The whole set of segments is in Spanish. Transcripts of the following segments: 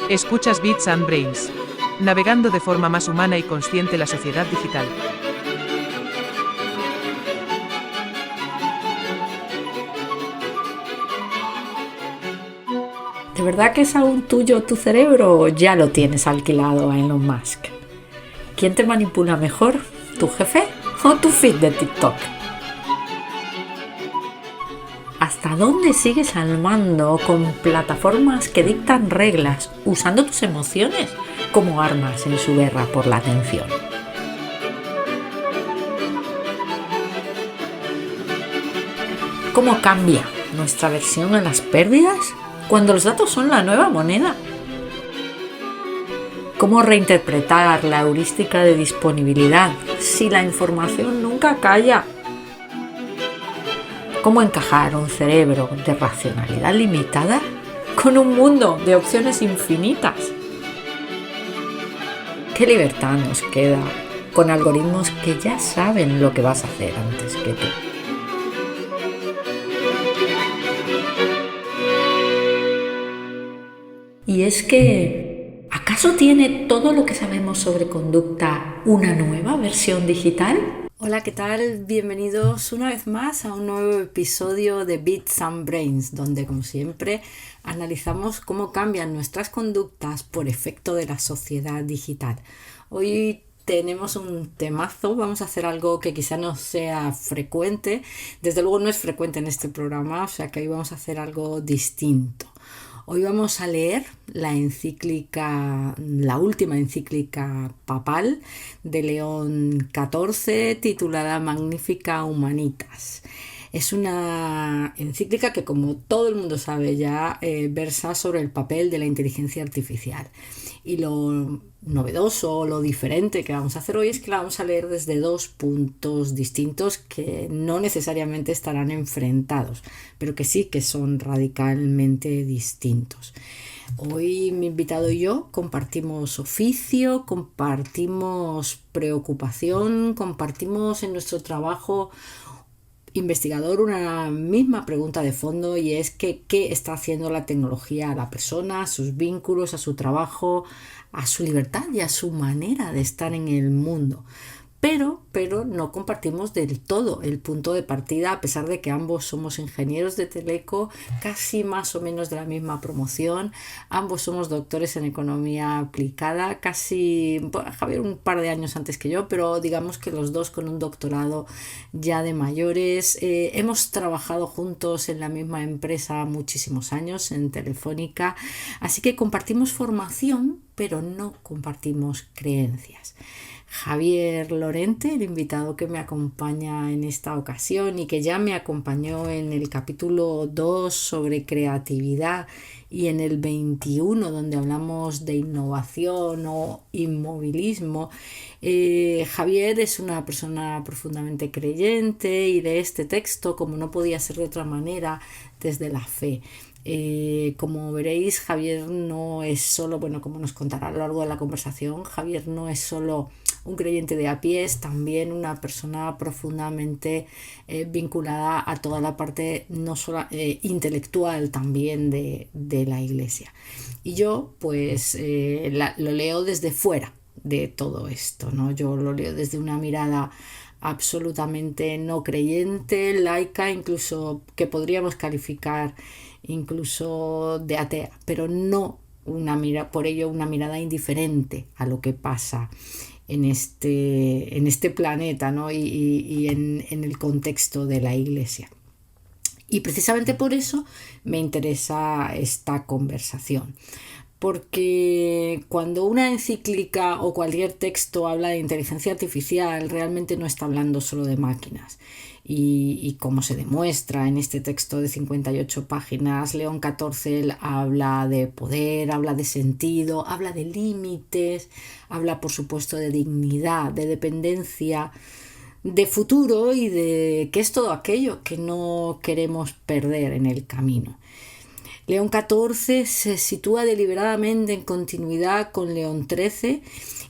Escuchas Bits and Brains. Navegando de forma más humana y consciente la sociedad digital. ¿De verdad que es aún tuyo tu cerebro o ya lo tienes alquilado a Elon Musk? ¿Quién te manipula mejor? ¿Tu jefe o tu feed de TikTok? ¿Hasta dónde sigues al mando con plataformas que dictan reglas usando tus emociones como armas en su guerra por la atención? ¿Cómo cambia nuestra versión a las pérdidas cuando los datos son la nueva moneda? ¿Cómo reinterpretar la heurística de disponibilidad si la información nunca calla? ¿Cómo encajar un cerebro de racionalidad limitada con un mundo de opciones infinitas? ¿Qué libertad nos queda con algoritmos que ya saben lo que vas a hacer antes que tú? Y es que, ¿acaso tiene todo lo que sabemos sobre conducta una nueva versión digital? Hola, ¿qué tal? Bienvenidos una vez más a un nuevo episodio de Bits and Brains, donde, como siempre, analizamos cómo cambian nuestras conductas por efecto de la sociedad digital. Hoy tenemos un temazo, vamos a hacer algo que quizá no sea frecuente, desde luego no es frecuente en este programa, o sea que hoy vamos a hacer algo distinto. Hoy vamos a leer la última encíclica papal de León XIV titulada Magnificat Humanitas. Es una encíclica que, como todo el mundo sabe ya, versa sobre el papel de la inteligencia artificial. Y lo novedoso, lo diferente que vamos a hacer hoy es que la vamos a leer desde dos puntos distintos que no necesariamente estarán enfrentados, pero que sí que son radicalmente distintos. Hoy mi invitado y yo compartimos oficio, compartimos preocupación, compartimos en nuestro trabajo investigador una misma pregunta de fondo, y es que ¿qué está haciendo la tecnología a la persona, a sus vínculos, a su trabajo, a su libertad y a su manera de estar en el mundo? Pero no compartimos del todo el punto de partida, a pesar de que ambos somos ingenieros de teleco, casi más o menos de la misma promoción, ambos somos doctores en economía aplicada, Javier un par de años antes que yo, pero digamos que los dos con un doctorado ya de mayores. Hemos trabajado juntos en la misma empresa muchísimos años, en Telefónica, así que compartimos formación, pero no compartimos creencias. Javier Lorente, el invitado que me acompaña en esta ocasión y que ya me acompañó en el capítulo 2 sobre creatividad y en el 21 donde hablamos de innovación o inmovilismo. Javier es una persona profundamente creyente y lee este texto, como no podía ser de otra manera, desde la fe. Como veréis, Javier no es solo, como nos contará a lo largo de la conversación, Javier no es solo un creyente de a pie, es también una persona profundamente vinculada a toda la parte no solo intelectual también de la Iglesia. Y yo lo leo desde fuera de todo esto, ¿no? Yo lo leo desde una mirada absolutamente no creyente, laica, incluso que podríamos calificar incluso de atea, pero no por ello una mirada indiferente a lo que pasa en este planeta, ¿no? y en el contexto de la Iglesia. Y precisamente por eso me interesa esta conversación. Porque cuando una encíclica o cualquier texto habla de inteligencia artificial, realmente no está hablando solo de máquinas. Y como se demuestra en este texto de 58 páginas, León XIV habla de poder, habla de sentido, habla de límites, habla por supuesto de dignidad, de dependencia, de futuro y de que es todo aquello que no queremos perder en el camino. León XIV se sitúa deliberadamente en continuidad con León XIII,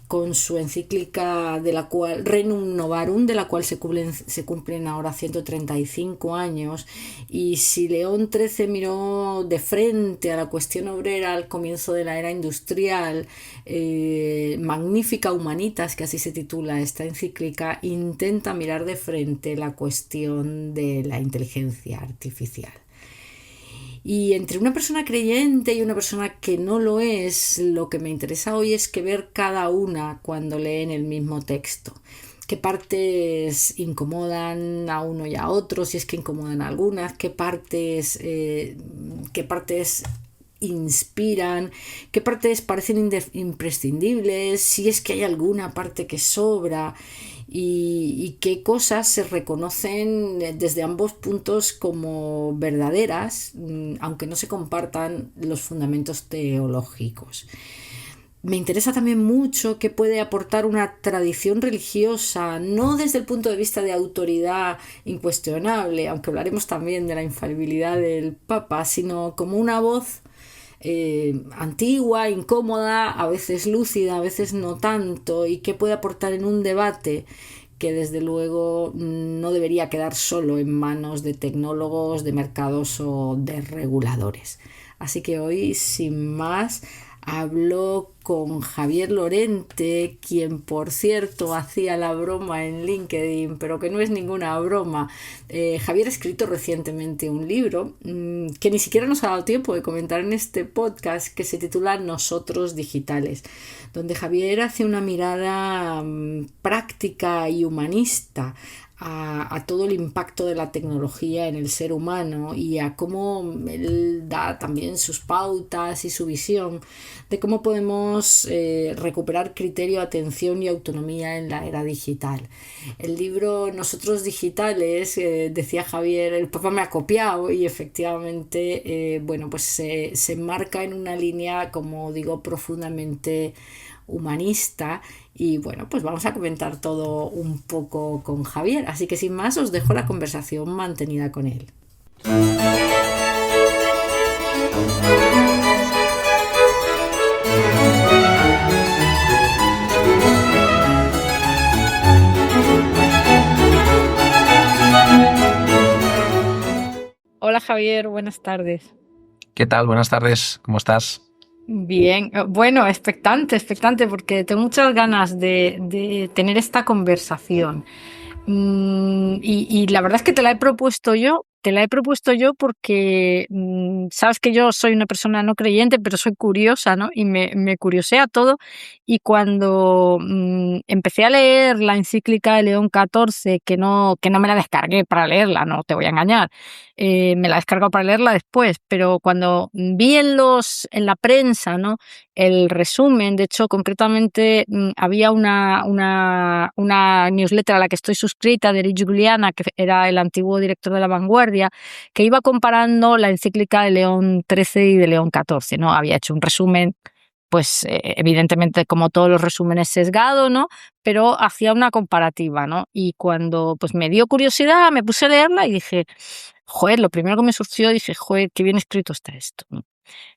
con su encíclica de la cual Rerum Novarum, de la cual se cumplen ahora 135 años. Y si León XIII miró de frente a la cuestión obrera al comienzo de la era industrial, Magnificat Humanitas, que así se titula esta encíclica, intenta mirar de frente la cuestión de la inteligencia artificial. Y entre una persona creyente y una persona que no lo es, lo que me interesa hoy es que ver cada una cuando leen el mismo texto. Qué partes incomodan a uno y a otro, si es que incomodan a algunas, qué partes inspiran, qué partes parecen imprescindibles, si es que hay alguna parte que sobra y qué cosas se reconocen desde ambos puntos como verdaderas, aunque no se compartan los fundamentos teológicos. Me interesa también mucho qué puede aportar una tradición religiosa, no desde el punto de vista de autoridad incuestionable, aunque hablaremos también de la infalibilidad del Papa, sino como una voz antigua, incómoda, a veces lúcida, a veces no tanto, y que puede aportar en un debate que desde luego no debería quedar solo en manos de tecnólogos, de mercados o de reguladores. Así que hoy, sin más, hablo con Javier Lorente, quien por cierto hacía la broma en LinkedIn, pero que no es ninguna broma. Javier ha escrito recientemente un libro que ni siquiera nos ha dado tiempo de comentar en este podcast, que se titula Nosotros Digitales, donde Javier hace una mirada práctica y humanista a todo el impacto de la tecnología en el ser humano y a cómo él da también sus pautas y su visión de cómo podemos recuperar criterio, atención y autonomía en la era digital. El libro Nosotros Digitales, decía Javier, el Papa me ha copiado, y efectivamente pues se enmarca en una línea, como digo, profundamente humanista. Y bueno, pues vamos a comentar todo un poco con Javier, así que sin más os dejo la conversación mantenida con él. Hola Javier, buenas tardes. ¿Qué tal? Buenas tardes, ¿cómo estás? Bien, bueno, expectante, porque tengo muchas ganas de tener esta conversación. Y la verdad es que te la he propuesto yo porque sabes que yo soy una persona no creyente, pero soy curiosa, ¿no? Y me curiosea todo. Y cuando empecé a leer la encíclica de León XIV, que no me la descargué para leerla, no te voy a engañar, me la he descargado para leerla después, pero cuando vi en la prensa, ¿no?, el resumen, de hecho, concretamente había una newsletter a la que estoy suscrita de Eric Juliana, que era el antiguo director de La Vanguardia, que iba comparando la encíclica de León XIII y de León XIV, ¿no? Había hecho un resumen, pues evidentemente como todos los resúmenes, sesgado, ¿no? Pero hacía una comparativa, ¿no? Y cuando pues me dio curiosidad, me puse a leerla y dije, joder, lo primero que me surgió, dije, joder, qué bien escrito está esto, ¿no?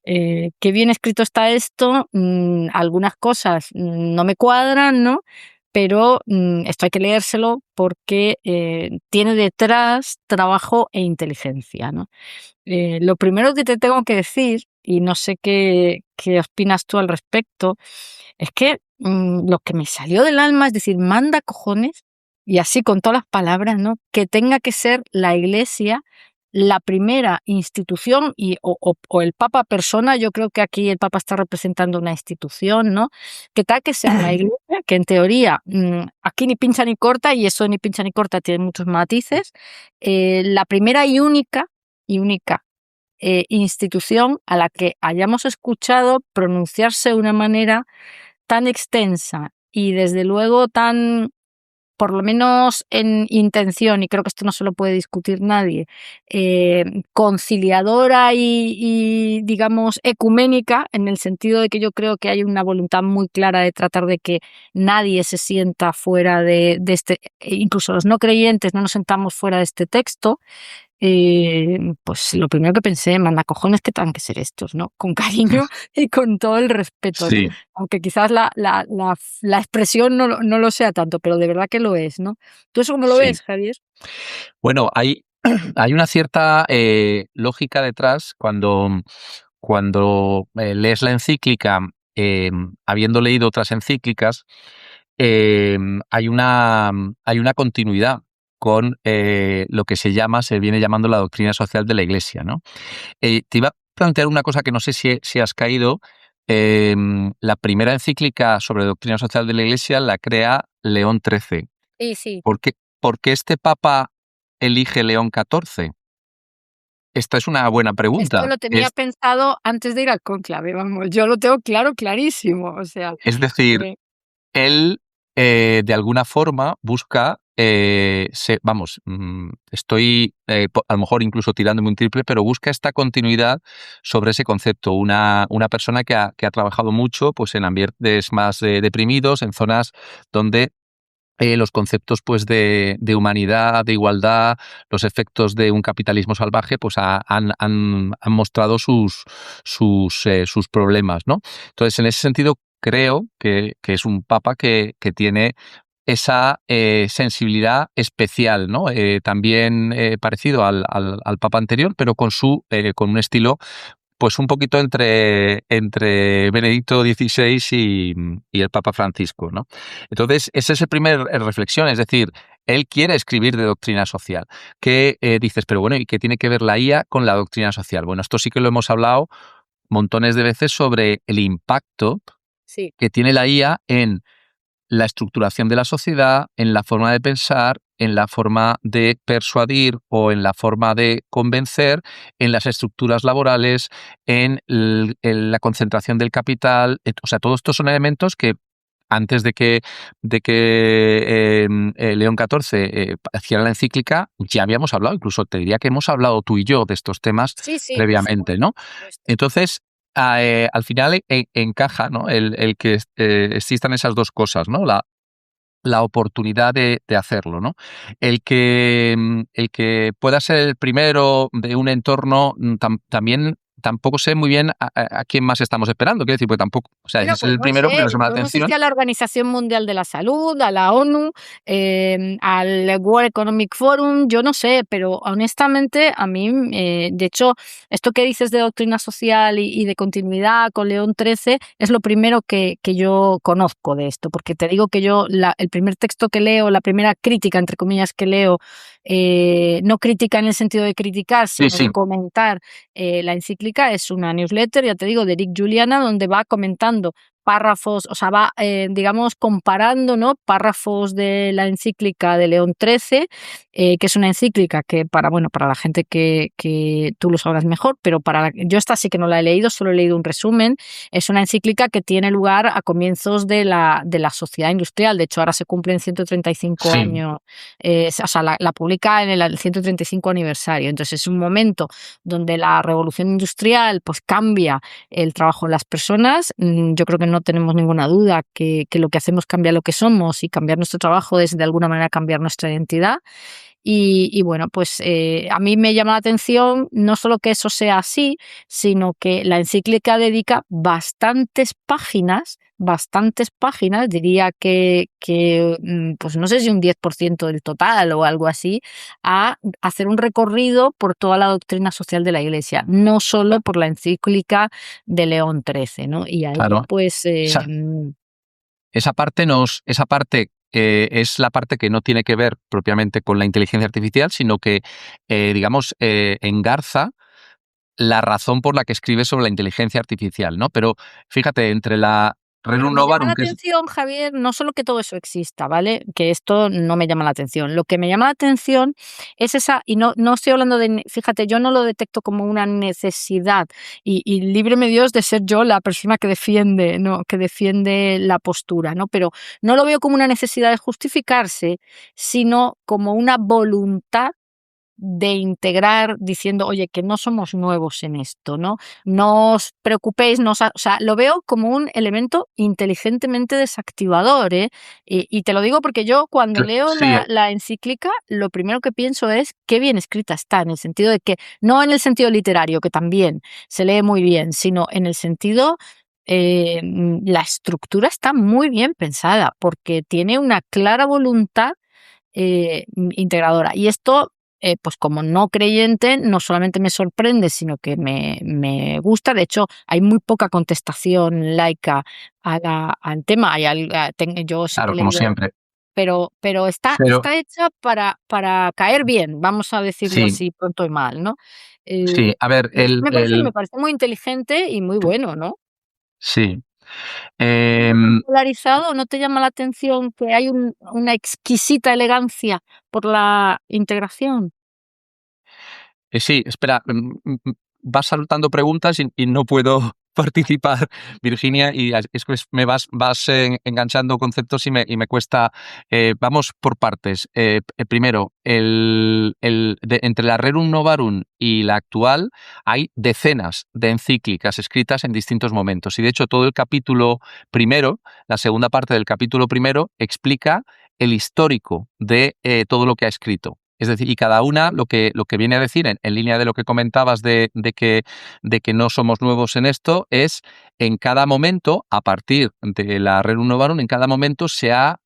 Qué bien escrito está esto, algunas cosas no me cuadran, ¿no? Pero esto hay que leérselo porque tiene detrás trabajo e inteligencia, ¿no? Lo primero que te tengo que decir, y no sé qué opinas tú al respecto, es que lo que me salió del alma es decir, manda cojones, y así con todas las palabras, ¿no?, que tenga que ser la Iglesia la primera institución o el Papa persona. Yo creo que aquí el Papa está representando una institución, ¿no? Que tal que sea la Iglesia, que en teoría aquí ni pincha ni corta, y eso ni pincha ni corta tiene muchos matices, la primera y única institución a la que hayamos escuchado pronunciarse de una manera tan extensa y desde luego tan, por lo menos en intención, y creo que esto no se lo puede discutir nadie, conciliadora y digamos ecuménica, en el sentido de que yo creo que hay una voluntad muy clara de tratar de que nadie se sienta fuera de este, incluso los no creyentes no nos sentamos fuera de este texto. pues lo primero que pensé, manda cojones que tengan que ser estos, ¿no? Con cariño y con todo el respeto, ¿no? Sí, Aunque quizás la expresión no lo sea tanto, pero de verdad que lo es, ¿no? ¿Tú eso cómo lo sí. ves, Javier? Bueno, hay una cierta lógica detrás cuando lees la encíclica, habiendo leído otras encíclicas, eh, hay una, hay una continuidad con lo que se viene llamando la doctrina social de la Iglesia, ¿no? Te iba a plantear una cosa que no sé si has caído. La primera encíclica sobre doctrina social de la Iglesia la crea León XIII. Sí, sí. ¿Por qué este papa elige León XIV? Esta es una buena Esto pregunta. lo tenía pensado antes de ir al cónclave, vamos, yo lo tengo claro, clarísimo, o sea, Es decir, eh, él de alguna forma busca, estoy a lo mejor incluso tirándome un triple, pero busca esta continuidad sobre ese concepto. Una persona que ha trabajado mucho pues, en ambientes más deprimidos, en zonas donde los conceptos pues de humanidad, de igualdad, los efectos de un capitalismo salvaje, pues han mostrado sus problemas, ¿no? Entonces, en ese sentido, creo que es un papa que tiene esa sensibilidad especial, ¿no? También parecido al papa anterior, pero con un estilo pues un poquito entre Benedicto XVI y el Papa Francisco, ¿no? Entonces, esa es la primera reflexión, es decir, él quiere escribir de doctrina social. ¿Qué dices? Pero bueno, ¿y qué tiene que ver la IA con la doctrina social? Bueno, esto sí que lo hemos hablado montones de veces sobre el impacto sí. que tiene la IA en la estructuración de la sociedad, en la forma de pensar, en la forma de persuadir o en la forma de convencer, en las estructuras laborales, en la concentración del capital. O sea, todos estos son elementos que antes de que León XIV hiciera la encíclica, ya habíamos hablado, incluso te diría que hemos hablado tú y yo de estos temas Sí, sí, por previamente, ¿no? supuesto. Entonces, al final encaja, ¿no? El que existan esas dos cosas, ¿no? La oportunidad de hacerlo, ¿no? El que pueda ser el primero de un entorno, también tampoco sé muy bien a quién más estamos esperando. Quiero decir, porque tampoco, o sea, ese Bueno, es pues el no primero porque sé, nos llama la yo no sé si atención. a la Organización Mundial de la Salud, a la ONU, al World Economic Forum, yo no sé, pero honestamente a mí, de hecho, esto que dices de doctrina social y de continuidad con León XIII es lo primero que yo conozco de esto, porque te digo que yo el primer texto que leo, la primera crítica, entre comillas, que leo, no crítica en el sentido de criticar, Sí, sino sí. de comentar la encíclica, es una newsletter, ya te digo, de Eric Juliana, donde va comentando párrafos, o sea, va, digamos, comparando, ¿no? Párrafos de la encíclica de León XIII, que es una encíclica que bueno, para la gente que tú lo sabrás mejor, pero yo esta sí que no la he leído, solo he leído un resumen. Es una encíclica que tiene lugar a comienzos de la sociedad industrial. De hecho, ahora se cumplen 135 Sí, años, o sea, la publica en el 135 aniversario. Entonces, es un momento donde la revolución industrial pues cambia el trabajo de las personas. Yo creo que no tenemos ninguna duda que lo que hacemos cambia lo que somos, y cambiar nuestro trabajo es de alguna manera cambiar nuestra identidad. Y bueno, pues a mí me llama la atención no solo que eso sea así, sino que la encíclica dedica bastantes páginas, diría que pues no sé si un 10% del total o algo así, a hacer un recorrido por toda la doctrina social de la Iglesia, no solo por la encíclica de León XIII, ¿no? Y ahí claro. pues Esa, esa parte es la parte que no tiene que ver propiamente con la inteligencia artificial, sino que, digamos, engarza la razón por la que escribe sobre la inteligencia artificial, ¿no? Pero fíjate, entre la Pero Rerum me llama la Novarum, que es... atención, Javier, no solo que todo eso exista, ¿vale? Que esto no me llama la atención. Lo que me llama la atención es esa, y no estoy hablando de, fíjate, yo no lo detecto como una necesidad, y líbreme Dios de ser yo la persona que defiende, ¿no? Que defiende la postura, ¿no? Pero no lo veo como una necesidad de justificarse, sino como una voluntad de integrar diciendo, oye, que no somos nuevos en esto, ¿no? No os preocupéis, o sea, lo veo como un elemento inteligentemente desactivador, ¿eh? Y te lo digo porque yo cuando leo Sí, la encíclica, lo primero que pienso es qué bien escrita está, en el sentido de que, no en el sentido literario, que también se lee muy bien, sino en el sentido la estructura está muy bien pensada porque tiene una clara voluntad integradora. Y esto, pues como no creyente, no solamente me sorprende, sino que me gusta. De hecho, hay muy poca contestación laica al tema. Yo sí que claro, he como leído, siempre. pero Pero está hecha para caer bien, vamos a decirlo sí, así pronto y mal, ¿no? sí. A ver, Me parece muy inteligente y muy bueno, ¿no? sí. ¿Muy polarizado? ¿No te llama la atención que hay una exquisita elegancia por la integración? Sí, espera, vas saltando preguntas y no puedo participar, Virginia, y es que me vas enganchando conceptos y me cuesta. Vamos por partes. Primero, entre la Rerum Novarum y la actual hay decenas de encíclicas escritas en distintos momentos. Y de hecho, todo el capítulo primero, la segunda parte del capítulo primero, explica el histórico de todo lo que ha escrito. Es decir, y cada una lo que viene a decir, en línea de lo que comentabas de que no somos nuevos en esto, es en cada momento, a partir de la Rerum Novarum, en cada momento se ha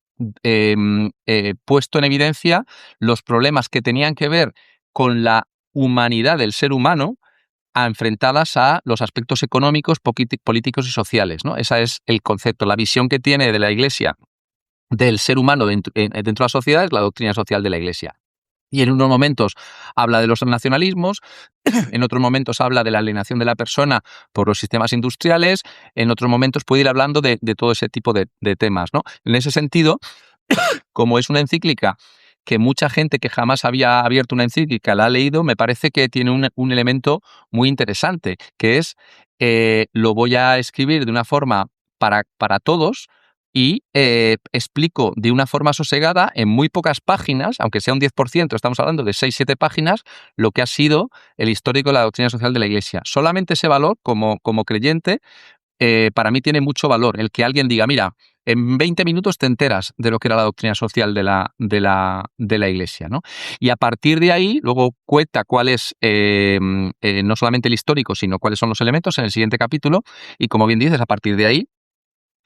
puesto en evidencia los problemas que tenían que ver con la humanidad del ser humano enfrentadas a los aspectos económicos, políticos y sociales, ¿no? Ese es el concepto, la visión que tiene de la Iglesia del ser humano dentro de la sociedad, es la doctrina social de la Iglesia. Y en unos momentos habla de los nacionalismos, en otros momentos habla de la alienación de la persona por los sistemas industriales, en otros momentos puede ir hablando de todo ese tipo de temas, ¿no? En ese sentido, como es una encíclica que mucha gente que jamás había abierto una encíclica la ha leído, me parece que tiene un elemento muy interesante, que es, lo voy a escribir de una forma para todos, y explico de una forma sosegada, en muy pocas páginas, aunque sea un 10%, estamos hablando de 6-7 páginas, lo que ha sido el histórico de la doctrina social de la Iglesia. Solamente ese valor, como creyente, para mí tiene mucho valor. El que alguien diga, mira, en 20 minutos te enteras de lo que era la doctrina social de la Iglesia, ¿no? Y a partir de ahí, luego cuenta cuál es no solamente el histórico, sino cuáles son los elementos en el siguiente capítulo, y como bien dices, a partir de ahí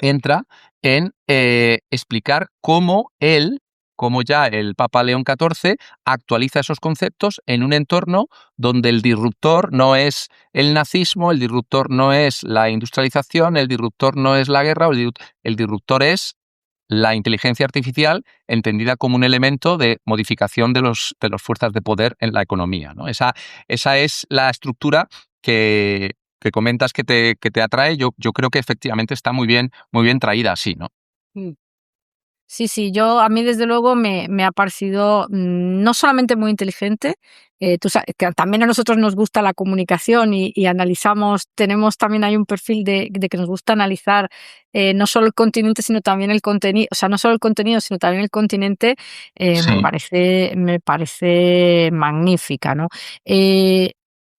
entra en explicar cómo como ya el Papa León XIV, actualiza esos conceptos en un entorno donde el disruptor no es el nazismo, el disruptor no es la industrialización, el disruptor no es la guerra, el disruptor es la inteligencia artificial, entendida como un elemento de modificación de las fuerzas de poder en la economía, ¿no? Esa es la estructura que comentas que te atrae. Yo creo que efectivamente está muy bien traída así, ¿no? Mm. Sí, a mí desde luego me ha parecido no solamente muy inteligente, tú sabes que también a nosotros nos gusta la comunicación y analizamos, tenemos también hay un perfil de que nos gusta analizar no solo el continente, sino también el contenido, o sea, no solo el contenido, sino también el continente, Sí. me parece magnífica, ¿no? Eh,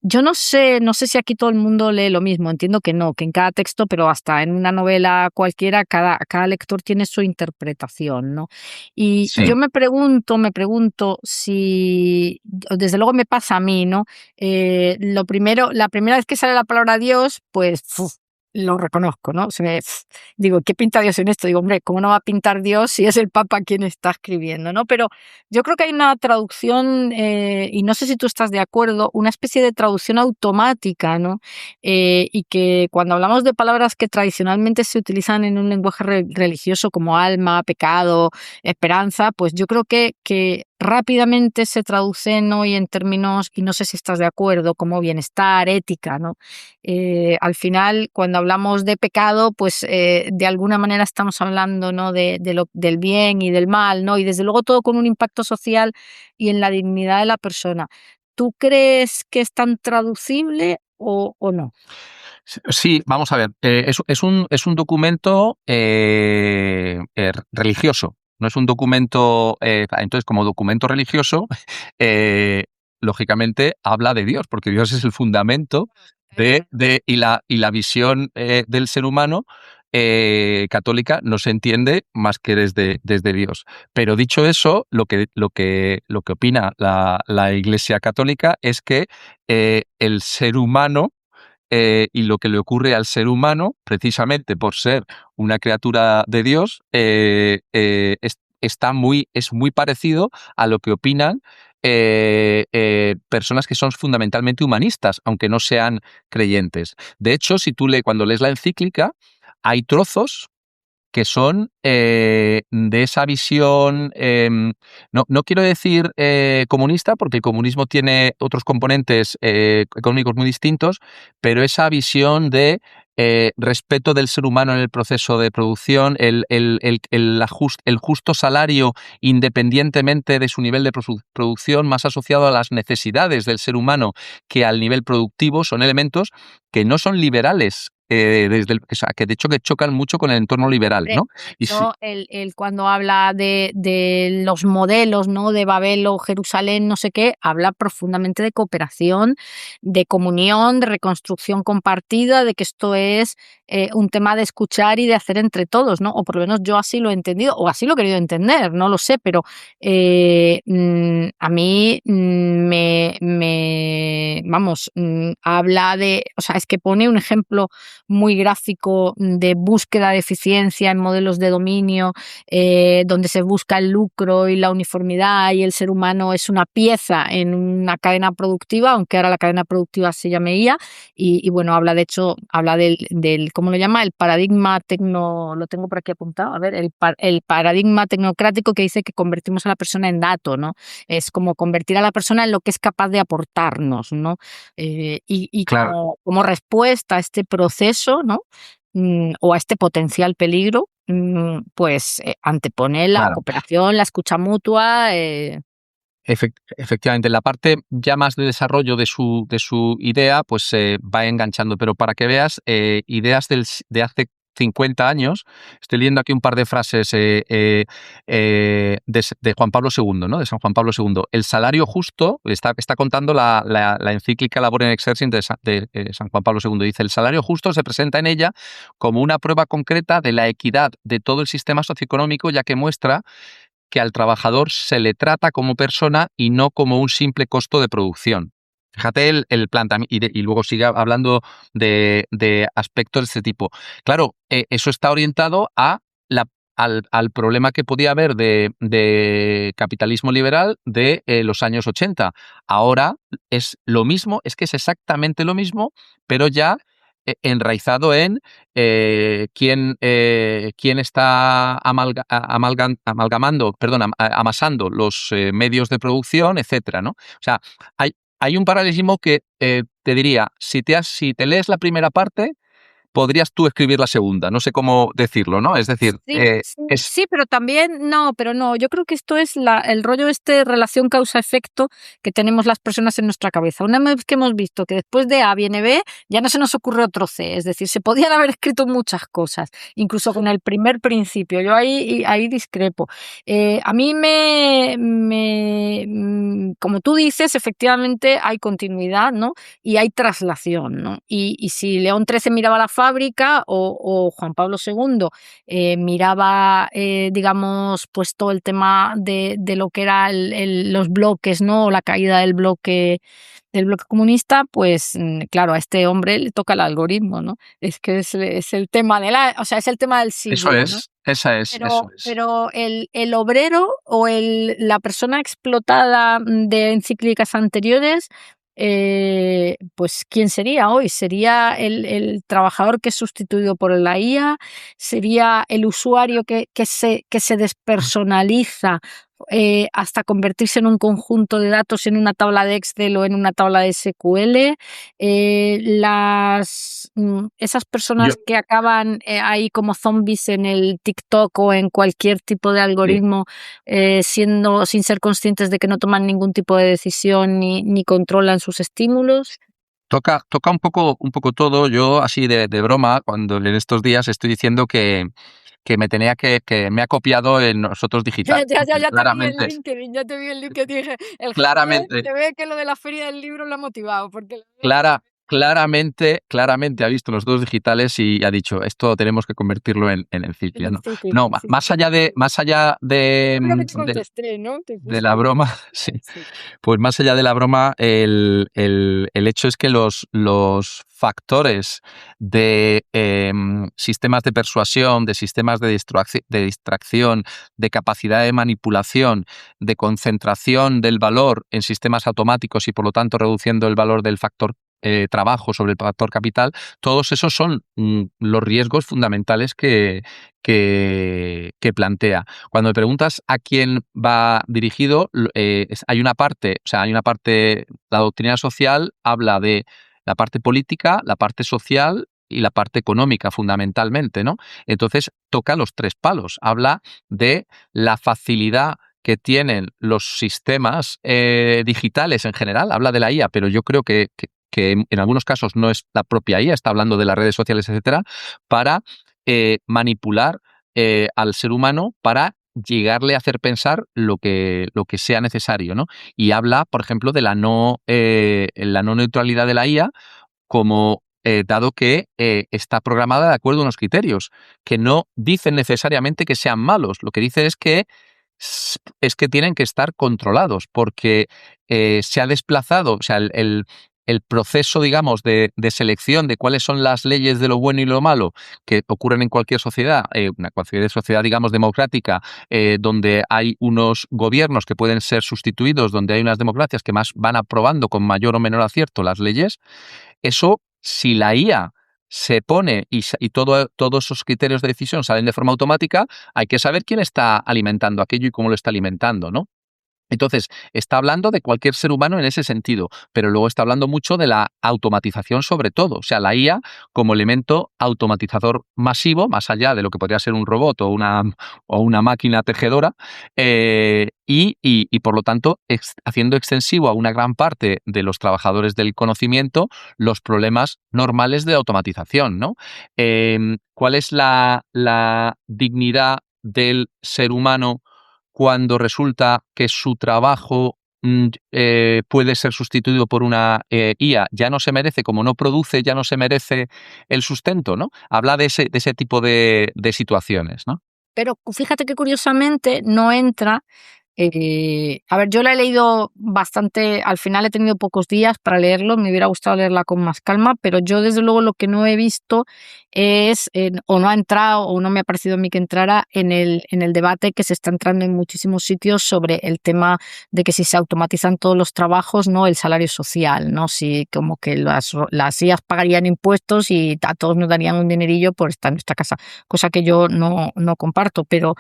yo no sé si aquí todo el mundo lee lo mismo, entiendo que no, que en cada texto, pero hasta en una novela cualquiera, cada lector tiene su interpretación, ¿no? Y Sí. yo me pregunto si, desde luego me pasa a mí, ¿no? La primera vez que sale la palabra Dios, pues lo reconozco, ¿no? Digo, ¿qué pinta Dios en esto? Digo, hombre, ¿cómo no va a pintar Dios si es el Papa quien está escribiendo, ¿no? Pero yo creo que hay una traducción, y no sé si tú estás de acuerdo, una especie de traducción automática, ¿no? Y que cuando hablamos de palabras que tradicionalmente se utilizan en un lenguaje religioso como alma, pecado, esperanza, pues yo creo que rápidamente se traducen hoy en términos, y no sé si estás de acuerdo, como bienestar, ética, ¿no? Al final, cuando hablamos de pecado, pues de alguna manera estamos hablando, ¿no? del bien y del mal, ¿no? Y desde luego todo con un impacto social y en la dignidad de la persona. ¿Tú crees que es tan traducible o no? Sí, vamos a ver. Es un documento religioso. No es un documento. Entonces, como documento religioso, lógicamente habla de Dios, porque Dios es el fundamento y la visión del ser humano católica no se entiende más que desde Dios. Pero dicho eso, lo que opina la Iglesia Católica es que el ser humano y lo que le ocurre al ser humano, precisamente por ser una criatura de Dios, es muy parecido a lo que opinan personas que son fundamentalmente humanistas, aunque no sean creyentes. De hecho, si tú cuando lees la encíclica, hay trozos que son de esa visión, no quiero decir comunista, porque el comunismo tiene otros componentes económicos muy distintos, pero esa visión de respeto del ser humano en el proceso de producción, el justo salario independientemente de su nivel de producción, más asociado a las necesidades del ser humano que al nivel productivo, son elementos que no son liberales, o sea, que de hecho que chocan mucho con el entorno liberal, ¿no? De hecho, él cuando habla de los modelos, ¿no? De Babel o Jerusalén, no sé qué, habla profundamente de cooperación, de comunión, de reconstrucción compartida, de que esto es un tema de escuchar y de hacer entre todos, ¿no? O por lo menos yo así lo he entendido, o así lo he querido entender, no lo sé, pero a mí habla de, o sea, es que pone un ejemplo muy gráfico de búsqueda de eficiencia en modelos de dominio, donde se busca el lucro y la uniformidad y el ser humano es una pieza en una cadena productiva, aunque ahora la cadena productiva se llame IA, y bueno, habla del ¿cómo lo llama? El paradigma lo tengo por aquí apuntado, a ver, el paradigma tecnocrático, que dice que convertimos a la persona en dato, ¿no? Es como convertir a la persona en lo que es capaz de aportarnos, ¿no? Claro. Como respuesta a este proceso, ¿no? O a este potencial peligro, pues antepone la Claro. cooperación, la escucha mutua. Efectivamente, la parte ya más de desarrollo de su idea, pues se va enganchando. Pero para que veas, ideas de hace 50 años, estoy leyendo aquí un par de frases de Juan Pablo II, ¿no? De San Juan Pablo II. El salario justo, está contando la encíclica Labor in Exercens de San Juan Pablo II. Dice, el salario justo se presenta en ella como una prueba concreta de la equidad de todo el sistema socioeconómico, ya que muestra que al trabajador se le trata como persona y no como un simple costo de producción. Fíjate el planteamiento, y luego sigue hablando de aspectos de este tipo. Claro, eso está orientado al problema que podía haber de capitalismo liberal de los años 80. Ahora es lo mismo, es que es exactamente lo mismo, pero ya enraizado en quién está amasando los medios de producción, etcétera, ¿no? O sea, hay un paralelismo que te diría, si te lees la primera parte, podrías tú escribir la segunda, no sé cómo decirlo, ¿no? Es decir, Sí, pero también, pero no, yo creo que esto es el rollo relación causa-efecto que tenemos las personas en nuestra cabeza. Una vez que hemos visto que después de A viene B, ya no se nos ocurre otro C, es decir, se podían haber escrito muchas cosas, incluso con el primer principio, yo ahí discrepo. A mí como tú dices, efectivamente hay continuidad, ¿no? Y hay traslación, ¿no? Y si León XIII miraba la fábrica o Juan Pablo II miraba, digamos, pues todo el tema de lo que era los bloques, ¿no? O la caída del bloque comunista, pues claro, a este hombre le toca el algoritmo, ¿no? Es que es el tema es el tema del siglo, eso es, ¿no? esa es. Pero el obrero o la persona explotada de encíclicas anteriores, pues ¿quién sería hoy? ¿Sería el trabajador que es sustituido por la IA? ¿Sería el usuario que se despersonaliza hasta convertirse en un conjunto de datos en una tabla de Excel o en una tabla de SQL? Esas personas que acaban ahí como zombies en el TikTok o en cualquier tipo de algoritmo, sin ser conscientes de que no toman ningún tipo de decisión ni controlan sus estímulos. Toca un poco todo. Yo así de broma, cuando en estos días estoy diciendo que que me ha copiado en Nosotros Digital. Ya te vi en Claramente, LinkedIn, ya te vi en LinkedIn. Dije, el jefe claramente, se ve que lo de la feria del libro lo ha motivado, porque la verdad Clara, claramente ha visto los dos digitales y ha dicho, esto tenemos que convertirlo en en enciclia, ¿no? encíclica, No, sí, sí. más allá Yo creo que te contesté, ¿no? Te de puse la broma, sí. sí. Pues más allá de la broma, el hecho es que los factores de sistemas de persuasión, de sistemas de distracción, de capacidad de manipulación, de concentración del valor en sistemas automáticos y por lo tanto reduciendo el valor del factor trabajo sobre el factor capital, todos esos son los riesgos fundamentales que plantea. Cuando me preguntas a quién va dirigido, hay una parte, la doctrina social habla de la parte política, la parte social y la parte económica, fundamentalmente, ¿no? Entonces, toca los tres palos. Habla de la facilidad que tienen los sistemas digitales en general, habla de la IA, pero yo creo que en algunos casos no es la propia IA, está hablando de las redes sociales, etcétera, para manipular al ser humano para llegarle a hacer pensar lo que sea necesario, ¿no? Y habla, por ejemplo, de la no neutralidad de la IA como dado que está programada de acuerdo a unos criterios que no dicen necesariamente que sean malos. Lo que dice es que tienen que estar controlados porque se ha desplazado, o sea, el proceso, digamos, de selección de cuáles son las leyes de lo bueno y lo malo que ocurren en cualquier sociedad, cualquier sociedad, digamos, democrática, donde hay unos gobiernos que pueden ser sustituidos, donde hay unas democracias que más van aprobando con mayor o menor acierto las leyes, eso, si la IA se pone y todos esos criterios de decisión salen de forma automática, hay que saber quién está alimentando aquello y cómo lo está alimentando, ¿no? Entonces, está hablando de cualquier ser humano en ese sentido, pero luego está hablando mucho de la automatización sobre todo, o sea, la IA como elemento automatizador masivo, más allá de lo que podría ser un robot o una máquina tejedora, y por lo tanto haciendo extensivo a una gran parte de los trabajadores del conocimiento los problemas normales de automatización, ¿no? ¿Cuál es la dignidad del ser humano cuando resulta que su trabajo puede ser sustituido por una IA? Ya no se merece, como no produce, ya no se merece el sustento, ¿no? Habla de ese tipo de situaciones, ¿no? Pero fíjate que curiosamente no entra. A ver, yo la he leído bastante, al final he tenido pocos días para leerlo, me hubiera gustado leerla con más calma, pero yo desde luego lo que no he visto es, o no ha entrado, o no me ha parecido a mí que entrara en el debate que se está entrando en muchísimos sitios sobre el tema de que si se automatizan todos los trabajos, ¿no? El salario social, ¿no? Si como que las IAs pagarían impuestos y a todos nos darían un dinerillo por estar en nuestra casa, cosa que yo no comparto, pero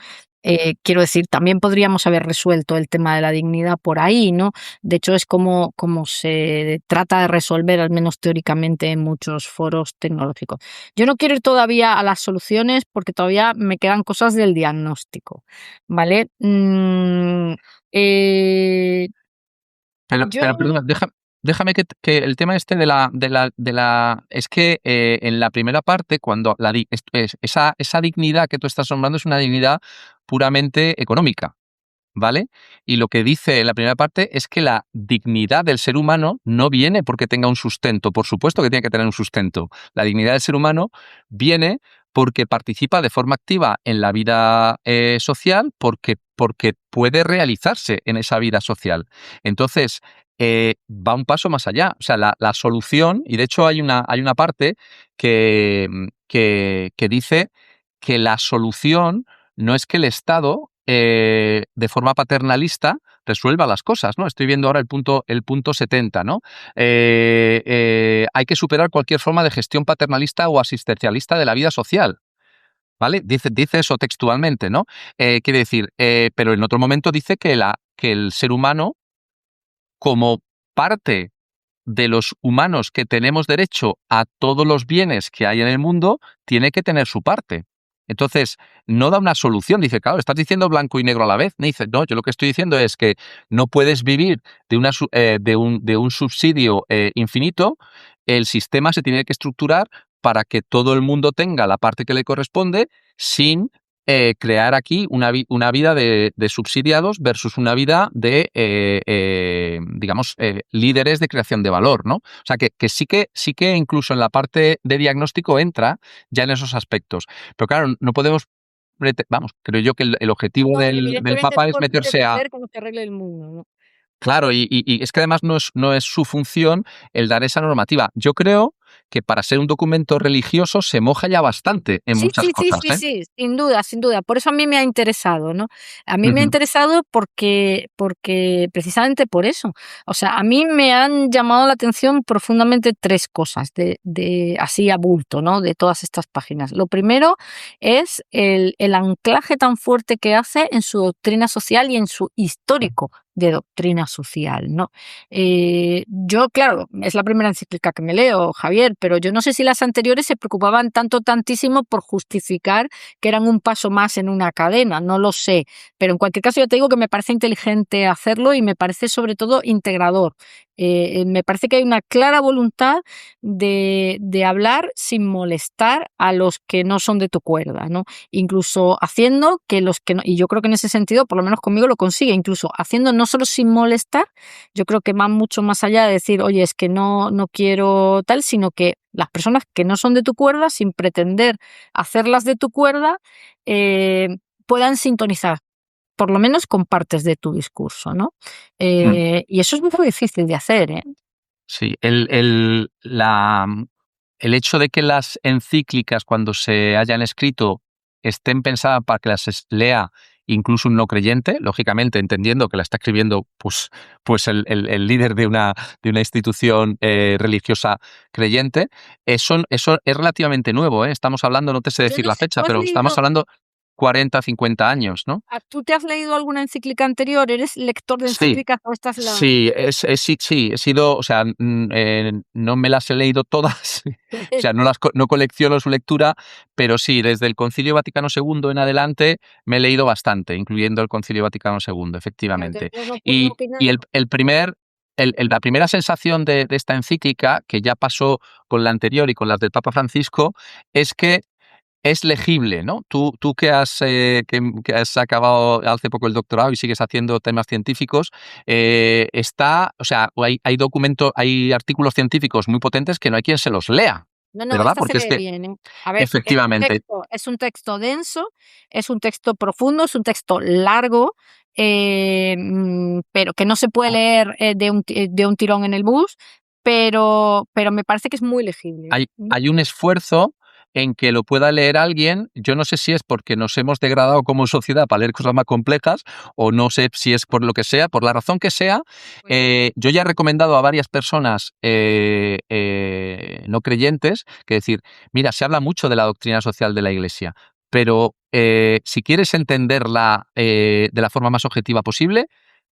quiero decir, también podríamos haber resuelto el tema de la dignidad por ahí, ¿no? De hecho, es como se trata de resolver, al menos teóricamente, en muchos foros tecnológicos. Yo no quiero ir todavía a las soluciones porque todavía me quedan cosas del diagnóstico, ¿vale? Pero Yo, perdona, déjame que el tema este es que en la primera parte, cuando esa dignidad que tú estás nombrando es una dignidad puramente económica, ¿vale? Y lo que dice en la primera parte es que la dignidad del ser humano no viene porque tenga un sustento. Por supuesto que tiene que tener un sustento. La dignidad del ser humano viene porque participa de forma activa en la vida social, porque puede realizarse en esa vida social. Entonces, va un paso más allá. O sea, la solución, y de hecho hay una parte que dice que la solución no es que el Estado, de forma paternalista, resuelva las cosas, ¿no? Estoy viendo ahora el punto 70, ¿no? Hay que superar cualquier forma de gestión paternalista o asistencialista de la vida social, ¿vale? Dice eso textualmente, ¿no? Quiere decir, pero en otro momento dice que el ser humano, como parte de los humanos que tenemos derecho a todos los bienes que hay en el mundo, tiene que tener su parte. Entonces, no da una solución. Dice, claro, estás diciendo blanco y negro a la vez. Me dice, no, yo lo que estoy diciendo es que no puedes vivir de un subsidio infinito. El sistema se tiene que estructurar para que todo el mundo tenga la parte que le corresponde sin crear aquí una vida de subsidiados versus una vida de, digamos, líderes de creación de valor, ¿no? O sea, que sí que incluso en la parte de diagnóstico entra ya en esos aspectos. Pero claro, no podemos, vamos, creo yo que el objetivo No, del evidentemente Papa tú es por meterse a... pretender que no se arregle el mundo, ¿no? Claro, y es que además no es su función el dar esa normativa. Yo creo que para ser un documento religioso se moja ya bastante en Sí, muchas sí, sí, cosas, sí, ¿eh? sí, sin duda, sin duda. Por eso a mí me ha interesado, ¿no? A mí me ha Ujú. interesado porque precisamente por eso. O sea, a mí me han llamado la atención profundamente tres cosas de así a bulto, ¿no? De todas estas páginas. Lo primero es el anclaje tan fuerte que hace en su doctrina social y en su histórico de doctrina social, ¿no? Yo, claro, es la primera encíclica que me leo, Javier, pero yo no sé si las anteriores se preocupaban tantísimo por justificar que eran un paso más en una cadena, no lo sé, pero en cualquier caso ya te digo que me parece inteligente hacerlo y me parece sobre todo integrador. Me parece que hay una clara voluntad de hablar sin molestar a los que no son de tu cuerda, ¿no? Incluso haciendo que los que no, y yo creo que en ese sentido, por lo menos conmigo lo consigue, incluso haciendo no solo sin molestar, yo creo que van mucho más allá de decir, oye, es que no quiero tal, sino que las personas que no son de tu cuerda, sin pretender hacerlas de tu cuerda, puedan sintonizar, por lo menos con partes de tu discurso, ¿no? Mm. Y eso es muy difícil de hacer, ¿eh? Sí, el hecho de que las encíclicas, cuando se hayan escrito, estén pensadas para que las lea incluso un no creyente, lógicamente entendiendo que la está escribiendo pues el líder de una institución religiosa creyente, eso es relativamente nuevo, ¿eh? Estamos hablando, no te sé Yo decir no la sé, fecha, pero estamos hablando 40, 50 años, ¿no? ¿tú te has leído alguna encíclica anterior? ¿Eres lector de Sí, encíclicas o esta es la...? sí, sí, he sido, o sea, no me las he leído todas, o sea, no colecciono su lectura, pero sí, desde el Concilio Vaticano II en adelante me he leído bastante, incluyendo el Concilio Vaticano II, Claro, efectivamente. entonces no Y, opinas. y la primera sensación de esta encíclica, que ya pasó con la anterior y con las del Papa Francisco, es que es legible, ¿no? Tú que has acabado hace poco el doctorado y sigues haciendo temas científicos, o sea, hay documentos, hay artículos científicos muy potentes que no hay quien se los lea, No, ¿verdad? esta se Porque es lee que, bien, ¿eh? A ver, efectivamente, es un texto denso, es un texto profundo, es un texto largo, pero que no se puede leer de un tirón en el bus, pero me parece que es muy legible. hay un esfuerzo en que lo pueda leer alguien. Yo no sé si es porque nos hemos degradado como sociedad para leer cosas más complejas o no sé si es por lo que sea, por la razón que sea. Yo ya he recomendado a varias personas no creyentes que decir, mira, se habla mucho de la doctrina social de la Iglesia, pero si quieres entenderla de la forma más objetiva posible,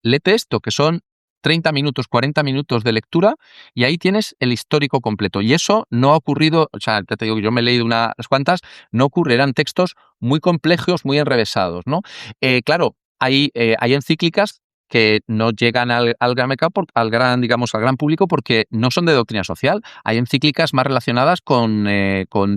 léete esto, que son 30 minutos, 40 minutos de lectura y ahí tienes el histórico completo. Y eso no ha ocurrido, o sea, te digo que yo me he leído unas cuantas, no ocurre, eran textos muy complejos, muy enrevesados, ¿no? Claro, hay encíclicas que no llegan al gran mercado, digamos, al gran público porque no son de doctrina social. Hay encíclicas más relacionadas con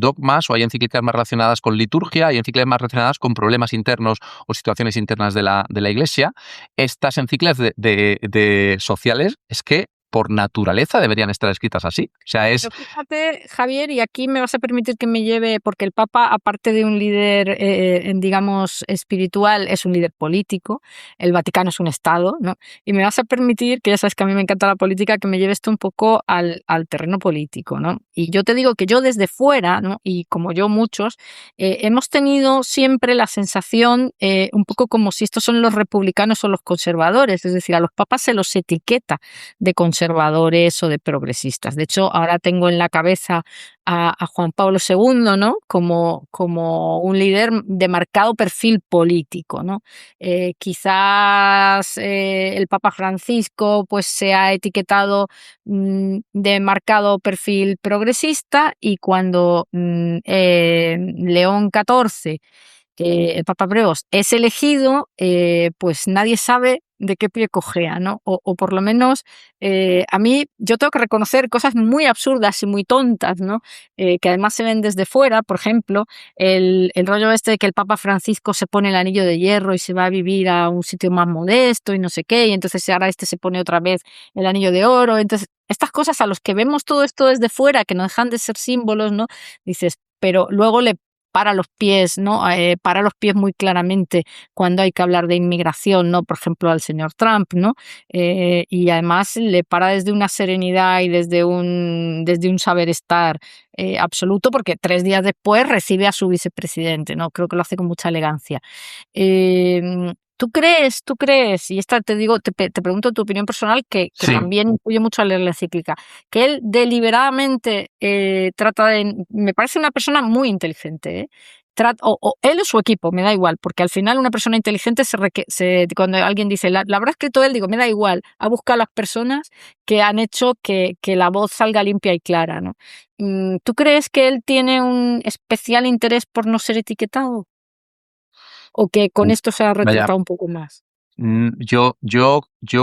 dogmas o hay encíclicas más relacionadas con liturgia, hay encíclicas más relacionadas con problemas internos o situaciones internas de la Iglesia. Estas encíclicas de sociales es que por naturaleza deberían estar escritas así. O sea, es... Pero fíjate, Javier, y aquí me vas a permitir que me lleve, porque el Papa, aparte de un líder, digamos, espiritual, es un líder político, el Vaticano es un Estado, ¿no? Y me vas a permitir, que ya sabes que a mí me encanta la política, que me lleve esto un poco al terreno político, ¿no? Y yo te digo que yo desde fuera, ¿no? Y como yo muchos, hemos tenido siempre la sensación, un poco como si estos son los republicanos o los conservadores, es decir, a los papas se los etiqueta de conservadores o de progresistas. De hecho, ahora tengo en la cabeza a Juan Pablo II, ¿no? Como un líder de marcado perfil político, ¿no? Quizás el Papa Francisco pues se ha etiquetado de marcado perfil progresista y cuando León XIV el Papa Preos es elegido, pues nadie sabe pie cojea, ¿no? O por lo menos a mí yo tengo que reconocer cosas muy absurdas y muy tontas, ¿no? Que además se ven desde fuera, por ejemplo, el rollo este de que el Papa Francisco se pone el anillo de hierro y se va a vivir a un sitio más modesto y no sé qué, y entonces ahora se pone otra vez el anillo de oro. Entonces, estas cosas a los que vemos todo esto desde fuera, que no dejan de ser símbolos, ¿no? Dices, pero luego le para los pies, ¿no? Para los pies muy claramente cuando hay que hablar de inmigración, ¿no? Por ejemplo, al señor Trump, ¿no? Y además le para desde una serenidad y desde un saber estar absoluto, porque 3 días después recibe a su vicepresidente, ¿no? Creo que lo hace con mucha elegancia. ¿Tú crees, y esta te digo, te pregunto tu opinión personal, que Sí. también influye mucho al leer la encíclica, que él deliberadamente trata de, me parece una persona muy inteligente, ¿eh? O él o su equipo, me da igual, porque al final una persona inteligente cuando alguien dice, la habrá escrito él, digo, me da igual, ha buscado a las personas que han hecho que la voz salga limpia y clara, ¿no? ¿Tú crees que él tiene un especial interés por no ser etiquetado? ¿O que con esto se ha Vaya, retratado un poco más? yo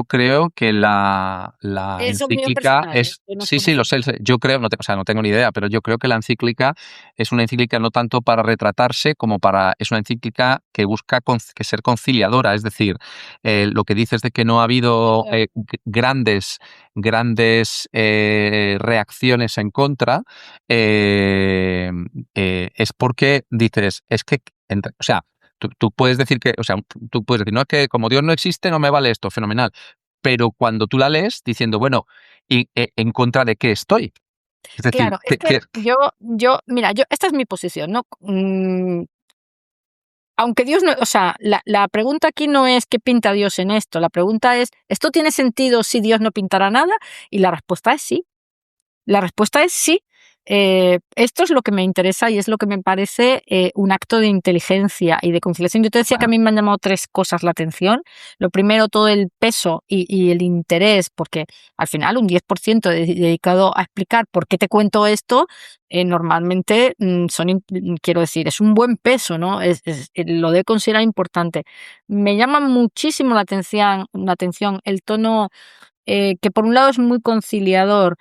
creo que la Es opinión encíclica personal, es, que no sí, sí, lo estamos sé, yo creo, o sea, no tengo ni idea, pero yo creo que la encíclica es una encíclica no tanto para retratarse como es una encíclica que busca que ser conciliadora, es decir, lo que dices de que no ha habido grandes reacciones en contra, es porque dices, es que, o sea, tú puedes decir que, o sea, tú puedes decir, no, es que como Dios no existe, no me vale esto, fenomenal. Pero cuando tú la lees diciendo, bueno, ¿y en contra de qué estoy? Es decir, Claro, es que mira, esta es mi posición, ¿no? Aunque Dios no, o sea, la pregunta aquí no es qué pinta Dios en esto, la pregunta es, ¿esto tiene sentido si Dios no pintara nada? Y la respuesta es sí. La respuesta es sí. Esto es lo que me interesa y es lo que me parece un acto de inteligencia y de conciliación. Yo te decía que a mí me han llamado 3 cosas la atención. Lo primero, todo el peso y el interés, porque al final un 10% dedicado a explicar por qué te cuento esto, normalmente quiero decir, es un buen peso, ¿no? Lo de considerar importante. Me llama muchísimo la atención el tono que por un lado es muy conciliador,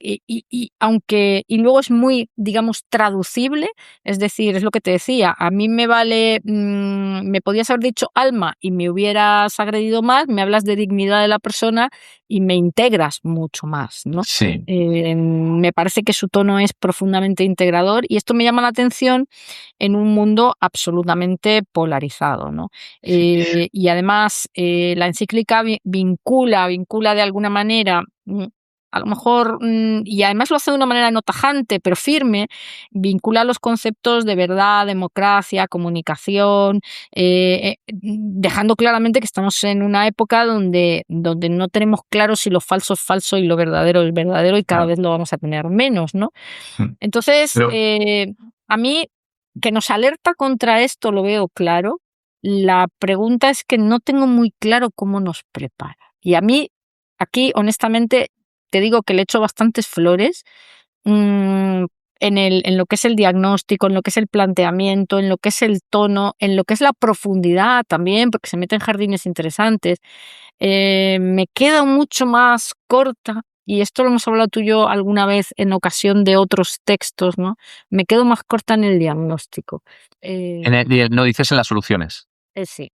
y luego es muy, digamos, traducible, es decir, es lo que te decía, a mí me vale, me podías haber dicho alma y me hubieras agredido más, me hablas de dignidad de la persona y me integras mucho más, ¿no? sí. Me parece que su tono es profundamente integrador y esto me llama la atención en un mundo absolutamente polarizado, ¿no? Y además la encíclica vincula de alguna manera, a lo mejor, y además lo hace de una manera no tajante, pero firme, vincula los conceptos de verdad, democracia, comunicación, dejando claramente que estamos en una época donde no tenemos claro si lo falso es falso y lo verdadero es verdadero y cada vez lo vamos a tener menos, ¿no? Entonces, Pero, a mí que nos alerta contra esto lo veo claro. La pregunta es que no tengo muy claro cómo nos prepara. Y a mí, aquí, honestamente, te digo que le echo bastantes flores en lo que es el diagnóstico, en lo que es el planteamiento, en lo que es el tono, en lo que es la profundidad también, porque se mete en jardines interesantes. Me queda mucho más corta, y esto lo hemos hablado tú y yo alguna vez en ocasión de otros textos, ¿no? Me quedo más corta en el diagnóstico. no dices en las soluciones. Sí.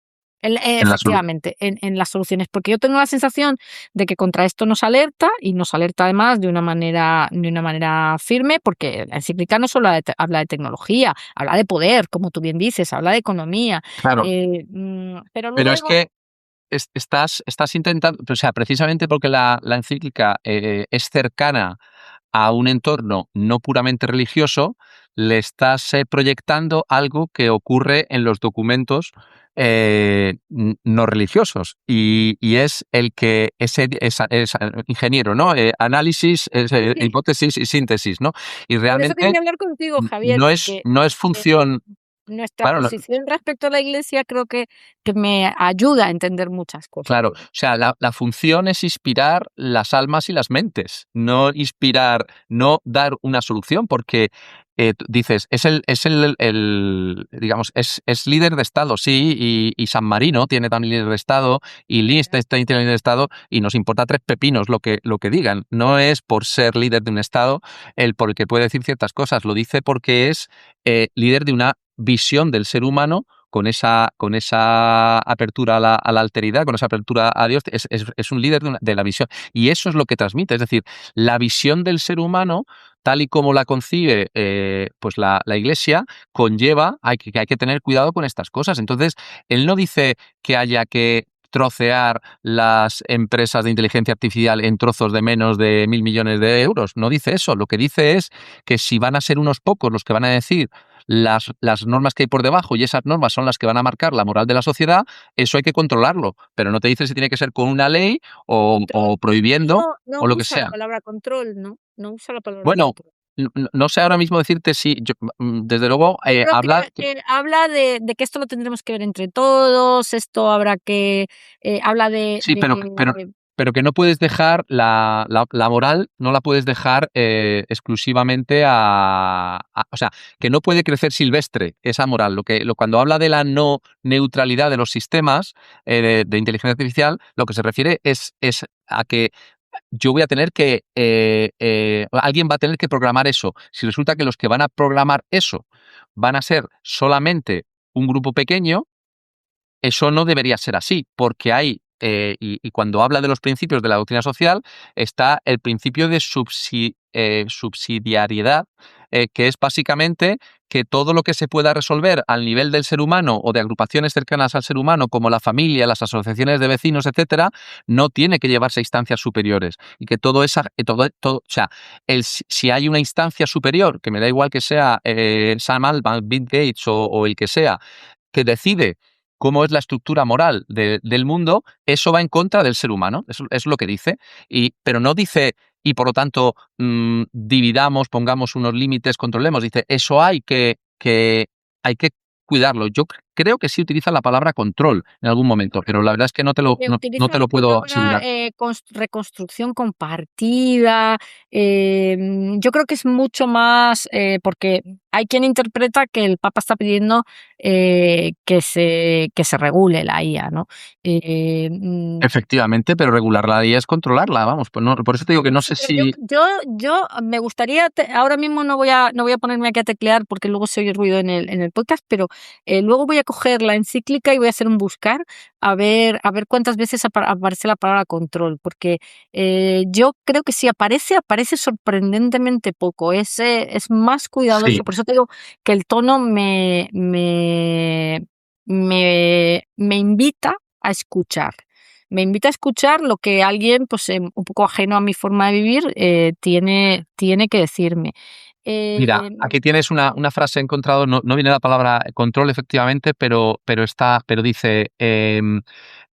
En Efectivamente, en las soluciones, porque yo tengo la sensación de que contra esto nos alerta y nos alerta además de una manera firme, porque la encíclica no solo habla de tecnología, habla de poder, como tú bien dices, habla de economía. Claro. Pero Pero es luego, que estás intentando, o sea, precisamente porque la encíclica es cercana a un entorno no puramente religioso, le estás proyectando algo que ocurre en los documentos no religiosos y es el que es ingeniero, ¿no? Análisis, sí, hipótesis y síntesis, ¿no? Y por eso realmente quería hablar contigo, Javier, porque no es función nuestra Claro, posición respecto a la Iglesia creo que me ayuda a entender muchas cosas. claro, o sea, la función es inspirar las almas y las mentes, no inspirar, no dar una solución, porque dices, digamos, es líder de Estado, sí, y San Marino tiene también líder de Estado, y Liechtenstein tiene líder de Estado, y nos importa tres pepinos lo que digan. No es por ser líder de un Estado el por el que puede decir ciertas cosas, lo dice porque es líder de una visión del ser humano con esa apertura a la alteridad, con esa apertura a Dios, es un líder de la visión. Y eso es lo que transmite, es decir, la visión del ser humano, tal y como la concibe pues la Iglesia, conlleva que hay que tener cuidado con estas cosas. Entonces, él no dice que haya que trocear las empresas de inteligencia artificial en trozos de menos de 1.000 millones de euros. No dice eso. Lo que dice es que si van a ser unos pocos los que van a decir las normas que hay por debajo y esas normas son las que van a marcar la moral de la sociedad, eso hay que controlarlo. Pero no te dice si tiene que ser con una ley o prohibiendo No o lo que usa la sea. palabra control, ¿no? No usa la palabra Bueno, control. no sé ahora mismo decirte si, desde luego, Creo habla... que habla de que esto lo tendremos que ver entre todos, esto habrá que... habla Sí, pero que no puedes dejar la moral, no la puedes dejar exclusivamente o sea, que no puede crecer silvestre esa moral. Cuando habla de la no neutralidad de los sistemas de inteligencia artificial, lo que se refiere es a que yo voy a tener que, alguien va a tener que programar eso. Si resulta que los que van a programar eso van a ser solamente un grupo pequeño, eso no debería ser así, porque hay, y cuando habla de los principios de la doctrina social, está el principio de subsidiariedad, que es básicamente que todo lo que se pueda resolver al nivel del ser humano o de agrupaciones cercanas al ser humano, como la familia, las asociaciones de vecinos, etcétera, no tiene que llevarse a instancias superiores. Y que o sea, si hay una instancia superior, que me da igual que sea Sam Altman, Bill Gates o el que sea, que decide cómo es la estructura moral del mundo, eso va en contra del ser humano, eso es lo que dice, pero no dice, y por lo tanto dividamos, pongamos unos límites, controlemos, dice, eso hay que cuidarlo. Yo creo que sí utiliza la palabra control en algún momento, pero la verdad es que no te lo utiliza la puedo palabra asegurar. reconstrucción compartida. Yo creo que es mucho más, porque hay quien interpreta que el Papa está pidiendo que se regule la IA, ¿no? Efectivamente, pero regular la IA es controlarla, vamos, pues no, por eso te digo que no sé si... Yo me gustaría, ahora mismo no voy a ponerme aquí a teclear porque luego se oye ruido en el podcast, pero luego voy a coger la encíclica y voy a hacer un buscar a ver cuántas veces aparece la palabra control, porque yo creo que si aparece sorprendentemente poco, es más cuidadoso, Sí. por eso te digo que el tono me invita a escuchar. Me invita a escuchar lo que alguien, pues un poco ajeno a mi forma de vivir, tiene que decirme. Mira, aquí tienes una frase encontrado, no viene la palabra control efectivamente, pero dice,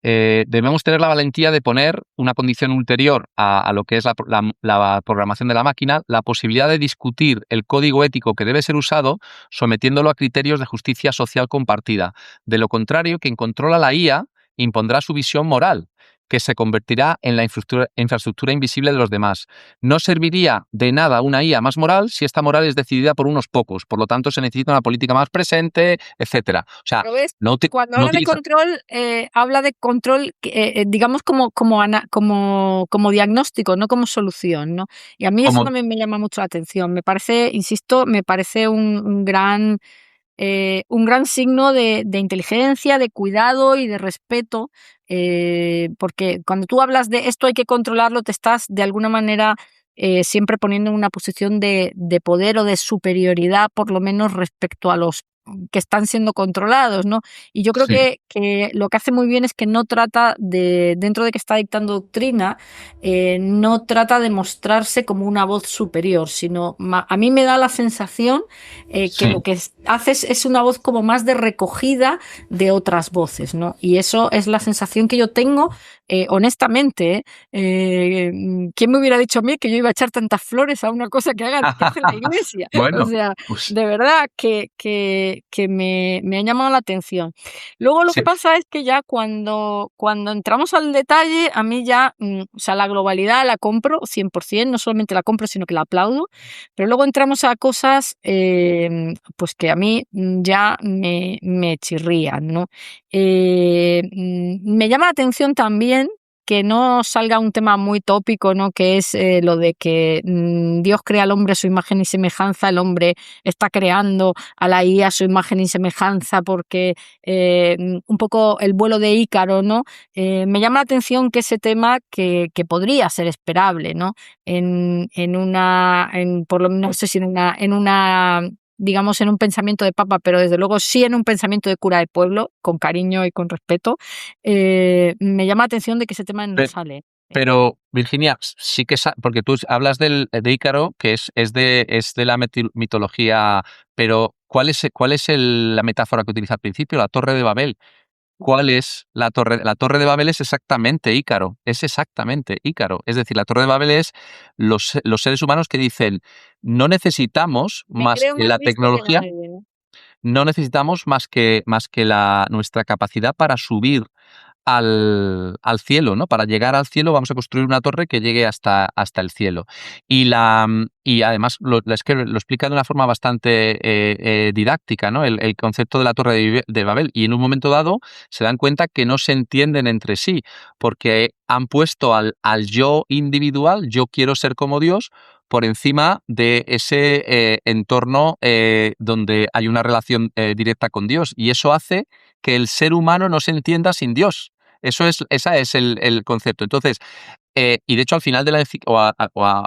debemos tener la valentía de poner una condición ulterior a lo que es la programación de la máquina, la posibilidad de discutir el código ético que debe ser usado, sometiéndolo a criterios de justicia social compartida. De lo contrario, quien controla la IA impondrá su visión moral, que se convertirá en la infraestructura invisible de los demás. No serviría de nada una IA más moral si esta moral es decidida por unos pocos. Por lo tanto, se necesita una política más presente, etcétera. O sea, cuando habla de control, habla de control, digamos, como diagnóstico, no como solución, ¿no? Y a mí eso también me llama mucho la atención. Me parece, insisto, un gran signo de inteligencia, de cuidado y de respeto, porque cuando tú hablas de esto hay que controlarlo, te estás de alguna manera siempre poniendo en una posición de poder o de superioridad, por lo menos respecto a los que están siendo controlados, ¿no? Y yo creo que lo que hace muy bien es que no trata dentro de que está dictando doctrina, no trata de mostrarse como una voz superior, sino a mí me da la sensación que lo que hace es una voz como más de recogida de otras voces, ¿no? Y eso es la sensación que yo tengo, honestamente. ¿Quién me hubiera dicho a mí que yo iba a echar tantas flores a una cosa que hace la Iglesia? Bueno, o sea, pues... de verdad que me ha llamado la atención. Luego lo Sí. que pasa es que ya cuando entramos al detalle, a mí ya, o sea, la globalidad la compro 100%, no solamente la compro, sino que la aplaudo, pero luego entramos a cosas pues que a mí ya me chirrían, ¿no? Me llama la atención también que no salga un tema muy tópico, ¿no? Que es lo de que Dios crea al hombre a su imagen y semejanza, el hombre está creando a la IA a su imagen y semejanza porque un poco el vuelo de Ícaro, ¿no? Me llama la atención que ese tema que podría ser esperable, ¿no? Por lo menos, no sé si en una digamos, en un pensamiento de papa, pero desde luego sí en un pensamiento de cura de pueblo, con cariño y con respeto, me llama la atención de que ese tema no Pe- sale. Pero, Virginia, sí que porque tú hablas de Ícaro, que es de la mitología, pero ¿cuál es la metáfora que utiliza al principio? La Torre de Babel. ¿Cuál es la torre? La Torre de Babel es exactamente Ícaro, es exactamente Ícaro. Es decir, la Torre de Babel es los seres humanos que dicen, no necesitamos Me más creo que más la listo que tecnología, nadie, ¿no? no necesitamos más que nuestra capacidad para subir al cielo, ¿no? Para llegar al cielo vamos a construir una torre que llegue hasta el cielo. Y además es que lo explica de una forma bastante didáctica, ¿no? El concepto de la Torre de Babel. Y en un momento dado se dan cuenta que no se entienden entre sí, porque han puesto al yo individual, yo quiero ser como Dios, por encima de ese entorno donde hay una relación directa con Dios. Y eso hace que el ser humano no se entienda sin Dios. Esa es el concepto. Entonces, y de hecho al final de la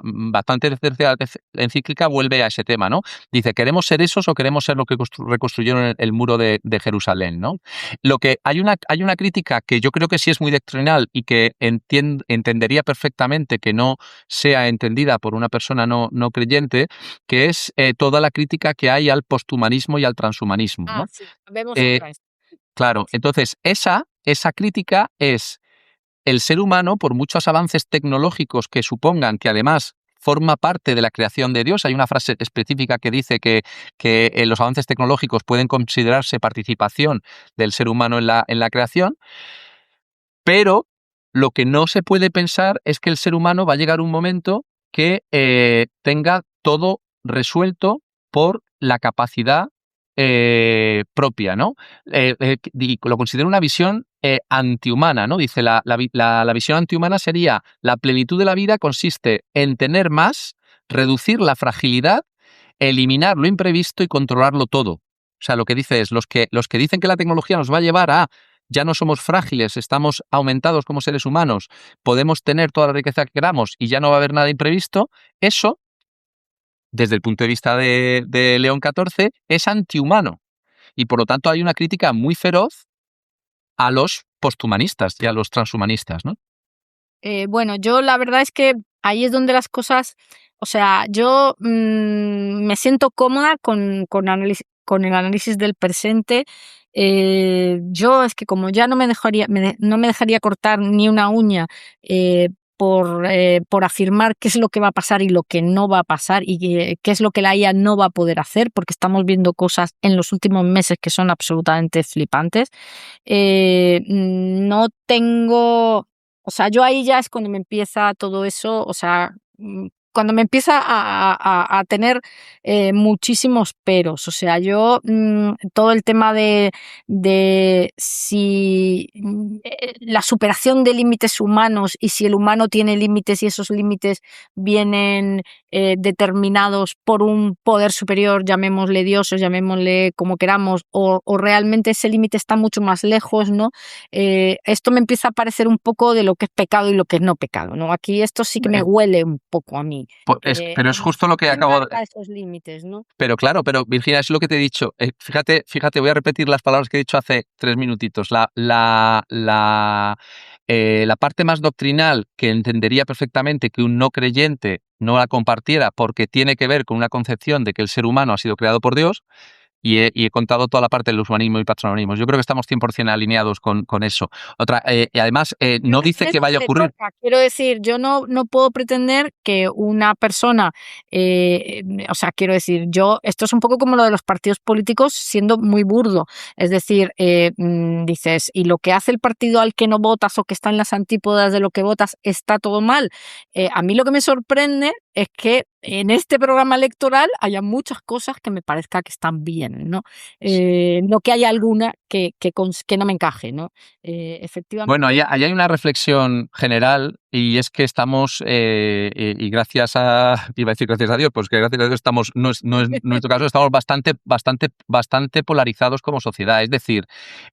bastante tercera encíclica vuelve a ese tema, ¿no? Dice, ¿queremos ser esos o queremos ser lo que reconstruyeron el muro de Jerusalén, ¿no? Lo que hay una crítica que yo creo que sí es muy doctrinal y que entendería perfectamente que no sea entendida por una persona no creyente, que es toda la crítica que hay al posthumanismo y al transhumanismo, Ah, ¿no? sí, vemos Eh, otra. claro, entonces esa crítica es el ser humano, por muchos avances tecnológicos que supongan que además forma parte de la creación de Dios, hay una frase específica que dice que los avances tecnológicos pueden considerarse participación del ser humano en la creación, pero lo que no se puede pensar es que el ser humano va a llegar un momento que tenga todo resuelto por la capacidad propia, ¿no? Y lo considero una visión antihumana, ¿no? Dice, la visión antihumana sería, la plenitud de la vida consiste en tener más, reducir la fragilidad, eliminar lo imprevisto y controlarlo todo. O sea, lo que dice es, los que dicen que la tecnología nos va a llevar a ya no somos frágiles, estamos aumentados como seres humanos, podemos tener toda la riqueza que queramos y ya no va a haber nada imprevisto, eso, desde el punto de vista de León XIV, es antihumano. Y por lo tanto hay una crítica muy feroz a los posthumanistas y a los transhumanistas, ¿no? Bueno, yo la verdad es que ahí es donde las cosas, o sea, yo me siento cómoda con el análisis del presente. Yo es que como ya no me dejaría cortar ni una uña por afirmar qué es lo que va a pasar y lo que no va a pasar y qué es lo que la IA no va a poder hacer, porque estamos viendo cosas en los últimos meses que son absolutamente flipantes. No tengo, o sea, yo ahí ya es cuando me empieza todo eso, o sea, cuando me empieza a tener muchísimos peros. O sea, yo todo el tema de si la superación de límites humanos y si el humano tiene límites y esos límites vienen determinados por un poder superior, llamémosle Dios o llamémosle como queramos, o realmente ese límite está mucho más lejos, ¿no? Esto me empieza a parecer un poco de lo que es pecado y lo que es no pecado, ¿no? Aquí esto sí que me huele un poco a mí. Pero es justo lo que acabo de... esos límites, ¿no? Pero claro, pero Virginia, es lo que te he dicho. Fíjate, voy a repetir las palabras que he dicho hace 3 minutitos. La parte más doctrinal que entendería perfectamente que un no creyente no la compartiera porque tiene que ver con una concepción de que el ser humano ha sido creado por Dios, y he contado toda la parte del humanismo y patronismo. Yo creo que estamos 100% alineados con eso. Y además, no dice que vaya a ocurrir. Quiero decir, yo no puedo pretender que una persona, o sea, quiero decir, esto es un poco como lo de los partidos políticos siendo muy burdo. Es decir, dices, y lo que hace el partido al que no votas o que está en las antípodas de lo que votas está todo mal. A mí lo que me sorprende es que en este programa electoral haya muchas cosas que me parezca que están bien, ¿no? No que haya alguna que no me encaje, ¿no? Efectivamente. Bueno, ahí hay una reflexión general y es que estamos, y gracias a, iba a decir gracias a Dios, pues que gracias a Dios estamos, no es nuestro caso, estamos bastante polarizados como sociedad. Es decir,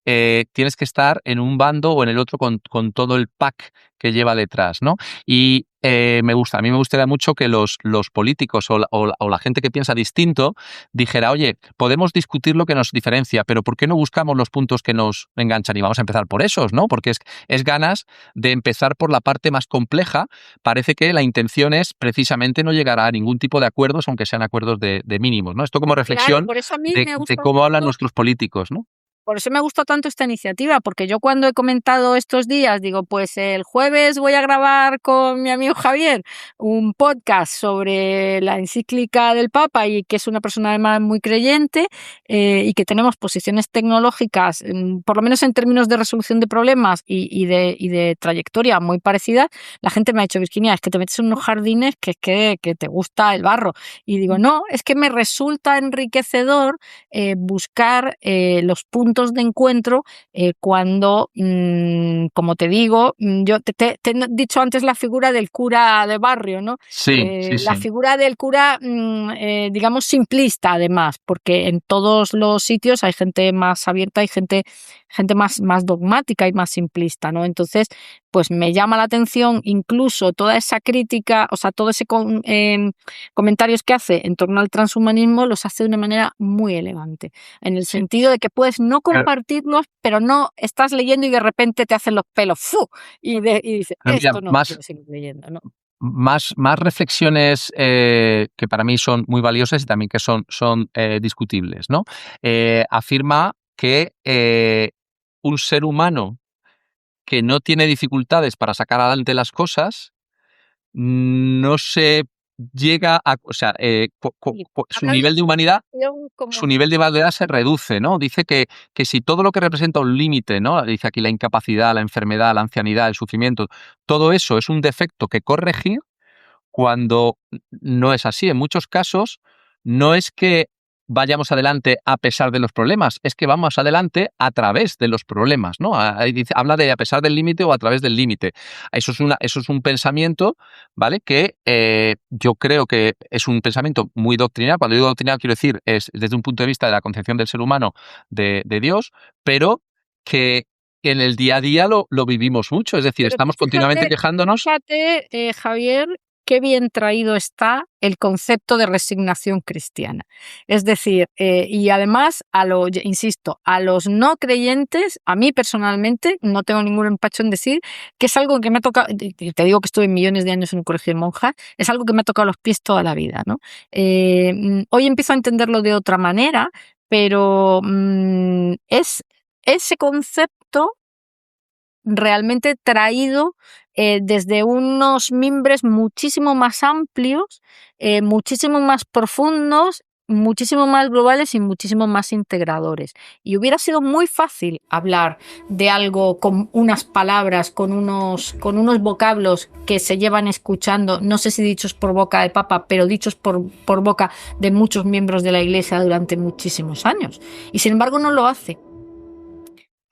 tienes que estar en un bando o en el otro con todo el pack que lleva detrás, ¿no? Y a mí me gustaría mucho que los políticos o la gente que piensa distinto dijera, oye, podemos discutir lo que nos diferencia, pero ¿por qué no buscamos los puntos que nos enganchan? Y vamos a empezar por esos, ¿no? Porque es ganas de empezar por la parte más compleja. Parece que la intención es precisamente no llegar a ningún tipo de acuerdos, aunque sean acuerdos de mínimos, ¿no? Esto como reflexión, claro, por eso a mí de cómo hablan nuestros políticos, ¿no? Por eso me gustó tanto esta iniciativa, porque yo cuando he comentado estos días, digo, pues el jueves voy a grabar con mi amigo Javier un podcast sobre la encíclica del Papa y que es una persona además muy creyente y que tenemos posiciones tecnológicas, por lo menos en términos de resolución de problemas y de trayectoria muy parecidas. La gente me ha dicho, Virginia, es que te metes en unos jardines que es que te gusta el barro. Y digo, no, es que me resulta enriquecedor buscar los puntos de encuentro cuando, como te digo, yo te he dicho antes la figura del cura de barrio, ¿no? Sí, la figura del cura, digamos, simplista además, porque en todos los sitios hay gente más abierta y gente más dogmática y más simplista, ¿no? Entonces, pues me llama la atención incluso toda esa crítica, o sea, todo ese comentarios que hace en torno al transhumanismo los hace de una manera muy elegante, en el sentido de que puedes no compartirlos, pero no estás leyendo y de repente te hacen los pelos ¡fu! Y dices, esto no quiero seguir leyendo, ¿no? Más reflexiones que para mí son muy valiosas y también que son discutibles, ¿no? Afirma que un ser humano que no tiene dificultades para sacar adelante las cosas no se llega a, o sea, su nivel de humanidad se reduce, ¿no? Dice que si todo lo que representa un límite, ¿no? Dice aquí la incapacidad, la enfermedad, la ancianidad, el sufrimiento, todo eso es un defecto que corregir, cuando no es así. En muchos casos no es que vayamos adelante a pesar de los problemas, es que vamos adelante a través de los problemas, ¿no? Habla de a pesar del límite o a través del límite. Eso es un pensamiento, ¿vale? Que yo creo que es un pensamiento muy doctrinal. Cuando digo doctrinal quiero decir es desde un punto de vista de la concepción del ser humano de Dios, pero que en el día a día lo vivimos mucho. Es decir, estamos continuamente quejándonos. Fíjate, Javier, qué bien traído está el concepto de resignación cristiana. Es decir, y además, insisto, a los no creyentes, a mí personalmente, no tengo ningún empacho en decir que es algo que me ha tocado, te digo que estuve millones de años en un colegio de monjas, es algo que me ha tocado los pies toda la vida, ¿no? Hoy empiezo a entenderlo de otra manera, pero es ese concepto realmente traído desde unos mimbres muchísimo más amplios, muchísimo más profundos, muchísimo más globales y muchísimo más integradores. Y hubiera sido muy fácil hablar de algo con unas palabras, con unos vocablos que se llevan escuchando, no sé si dichos por boca del Papa, pero dichos por boca de muchos miembros de la Iglesia durante muchísimos años. Y sin embargo no lo hace.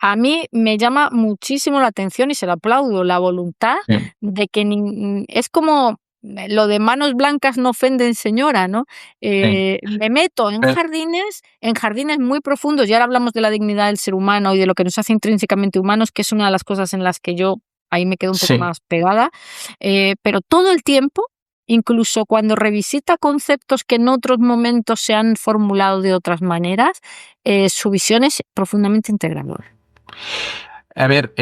A mí me llama muchísimo la atención y se lo aplaudo, la voluntad de que es como lo de manos blancas no ofenden, señora, ¿no? Me meto en jardines muy profundos, y ahora hablamos de la dignidad del ser humano y de lo que nos hace intrínsecamente humanos, que es una de las cosas en las que yo ahí me quedo un poco más pegada, pero todo el tiempo, incluso cuando revisita conceptos que en otros momentos se han formulado de otras maneras, su visión es profundamente integradora. A ver,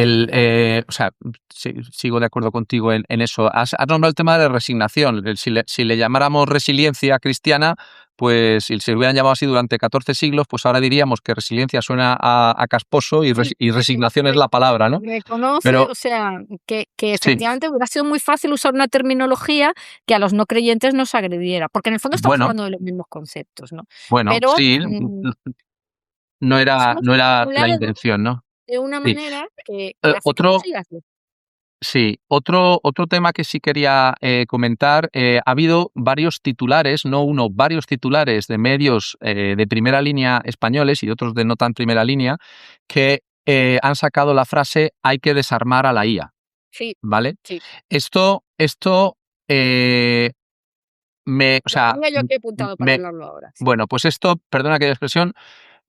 sigo de acuerdo contigo en eso. Has nombrado el tema de la resignación. Si le llamáramos resiliencia cristiana, pues si se hubieran llamado así durante 14 siglos, pues ahora diríamos que resiliencia suena a casposo y, Sí, y resignación es la palabra, ¿no? reconoce, Pero o sea, que sí, efectivamente hubiera sido muy fácil usar una terminología que a los no creyentes nos agrediera, porque en el fondo estamos bueno, hablando de los mismos conceptos, ¿no? bueno, Pero sí, no era, hemos no era la formulado intención, ¿no? de una Sí. manera que hace que tú Otro, sigas. sí, otro tema que sí quería comentar, ha habido varios titulares, no uno, varios titulares de medios de primera línea españoles y otros de no tan primera línea, que han sacado la frase hay que desarmar a la IA, Sí, ¿vale? sí. Esto o Lo sea, tenía yo aquí apuntado para me, hablarlo ahora, sí. bueno, pues esto, perdona aquella expresión,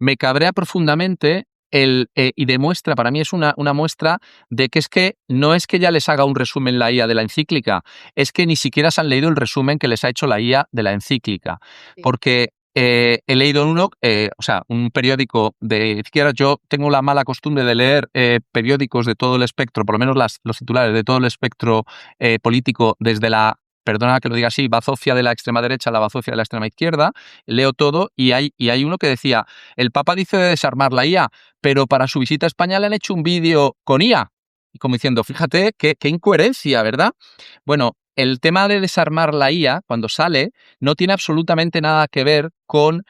me cabrea profundamente y demuestra, para mí es una muestra de que es que no es que ya les haga un resumen la IA de la encíclica, es que ni siquiera se han leído el resumen que les ha hecho la IA de la encíclica. Sí. Porque he leído uno, o sea, un periódico de izquierda. Yo tengo la mala costumbre de leer periódicos de todo el espectro, por lo menos los titulares de todo el espectro político, desde la, perdona que lo diga así, bazofia de la extrema derecha a la bazofia de la extrema izquierda. Leo todo y hay uno que decía, el Papa dice de desarmar la IA, pero para su visita a España le han hecho un vídeo con IA. Y como diciendo, fíjate qué incoherencia, ¿verdad? Bueno, el tema de desarmar la IA, cuando sale, no tiene absolutamente nada que ver con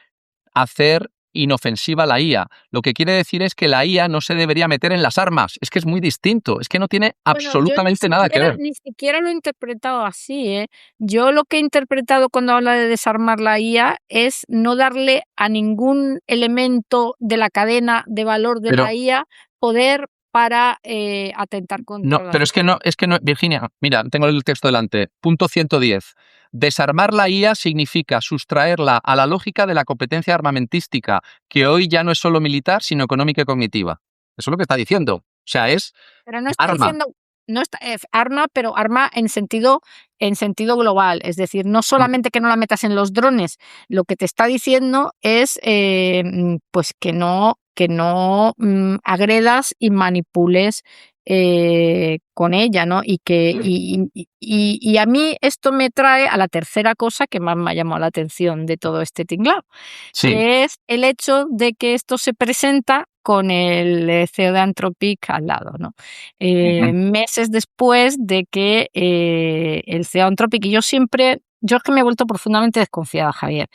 hacer inofensiva la IA. Lo que quiere decir es que la IA no se debería meter en las armas. Es que es muy distinto. Es que no tiene Bueno, yo absolutamente nada que ver. ni siquiera lo he interpretado así, ¿eh? Yo lo que he interpretado cuando habla de desarmar la IA es no darle a ningún elemento de la cadena de valor de Pero la IA poder para atentar no, contra la pero sociedad. es que no, Virginia, mira, tengo el texto delante. Punto 110. Desarmar la IA significa sustraerla a la lógica de la competencia armamentística, que hoy ya no es solo militar, sino económica y cognitiva. Eso es lo que está diciendo. O sea, es Pero no está arma. diciendo, no está, arma, pero arma en sentido global. Es decir, no solamente que no la metas en los drones, lo que te está diciendo es pues que no agredas y manipules con ella, ¿no? Y a mí esto me trae a la tercera cosa que más me ha llamado la atención de todo este tinglado, Sí. que es el hecho de que esto se presenta con el CEO de Anthropic al lado, ¿no? Meses después de que el CEO de Anthropic, y yo es que me he vuelto profundamente desconfiada, Javier,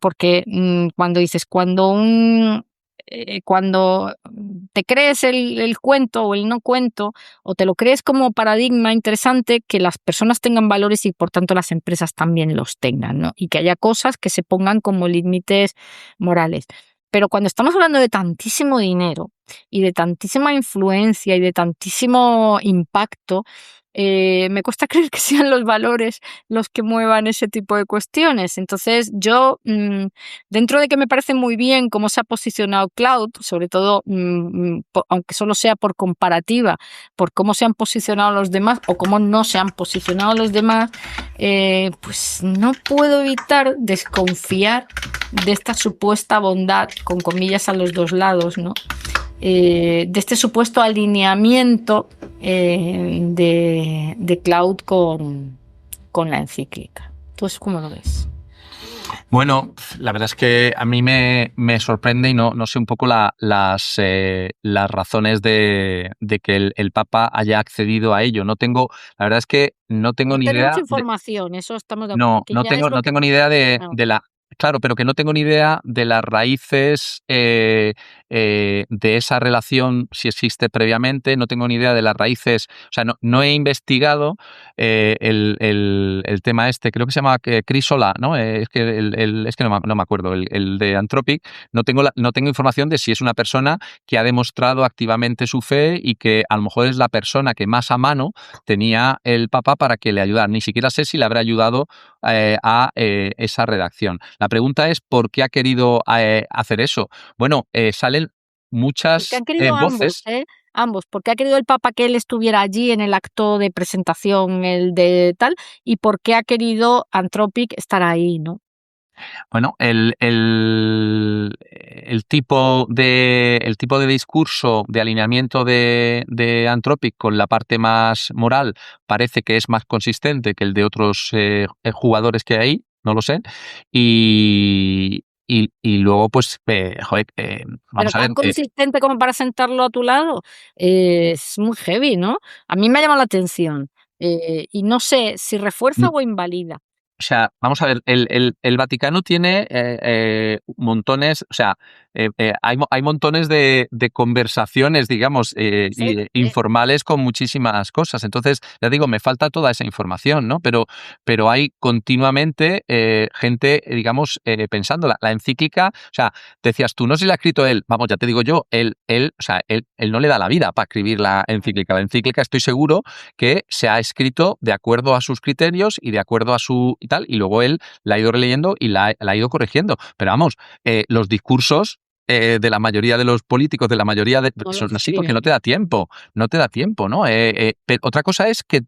porque cuando te crees el cuento o el no cuento, o te lo crees como paradigma interesante, que las personas tengan valores y por tanto las empresas también los tengan, ¿no? Y que haya cosas que se pongan como límites morales. Pero cuando estamos hablando de tantísimo dinero y de tantísima influencia y de tantísimo impacto, me cuesta creer que sean los valores los que muevan ese tipo de cuestiones. Entonces, yo, dentro de que me parece muy bien cómo se ha posicionado Cloud, sobre todo, aunque solo sea por comparativa, por cómo se han posicionado los demás o cómo no se han posicionado los demás, pues no puedo evitar desconfiar de esta supuesta bondad, con comillas a los dos lados, ¿no? De este supuesto alineamiento de Cloud con la encíclica. ¿Tú cómo lo ves? Bueno, la verdad es que a mí me sorprende y no sé un poco las razones de que el Papa haya accedido a ello. La verdad es que no tengo ni idea. Tenemos información, eso estamos de acuerdo. No, no tengo ni idea de la. Claro, pero que no tengo ni idea de las raíces de esa relación, si existe previamente. No tengo ni idea de las raíces. O sea, no he investigado el tema este. Creo que se llama Chrysola, ¿no? Es que es que no me acuerdo. El de Anthropic. No tengo información de si es una persona que ha demostrado activamente su fe y que a lo mejor es la persona que más a mano tenía el Papa para que le ayudara. Ni siquiera sé si le habrá ayudado a esa redacción. La pregunta es ¿por qué ha querido hacer eso? Bueno, salen muchas porque han querido voces. Ambos, porque ha querido el Papa que él estuviera allí en el acto de presentación, el de tal, y porque ha querido Anthropic estar ahí, ¿no? Bueno, el tipo de discurso, de alineamiento de Anthropic con la parte más moral parece que es más consistente que el de otros jugadores que hay ahí, no lo sé. Y luego, pues, joder, Pero vamos a ver. tan consistente como para sentarlo a tu lado, es muy heavy, ¿no? A mí me ha llamado la atención, y no sé si refuerza o invalida. O sea, vamos a ver, el Vaticano tiene montones, o sea, hay montones de conversaciones, digamos, Sí, informales con muchísimas cosas. Entonces, ya digo, me falta toda esa información, ¿no? Pero hay continuamente gente, digamos, pensando. La encíclica, o sea, decías tú, no sé si la ha escrito él, vamos, ya te digo yo, o sea, él no le da la vida para escribir la encíclica. La encíclica estoy seguro que se ha escrito de acuerdo a sus criterios y de acuerdo a su y tal, y luego él la ha ido releyendo y la ha ido corrigiendo. Pero vamos, los discursos de la mayoría de los políticos, de la mayoría de... no Son los así porque no escriben. te da tiempo, no te da tiempo, ¿no? Pero otra cosa es que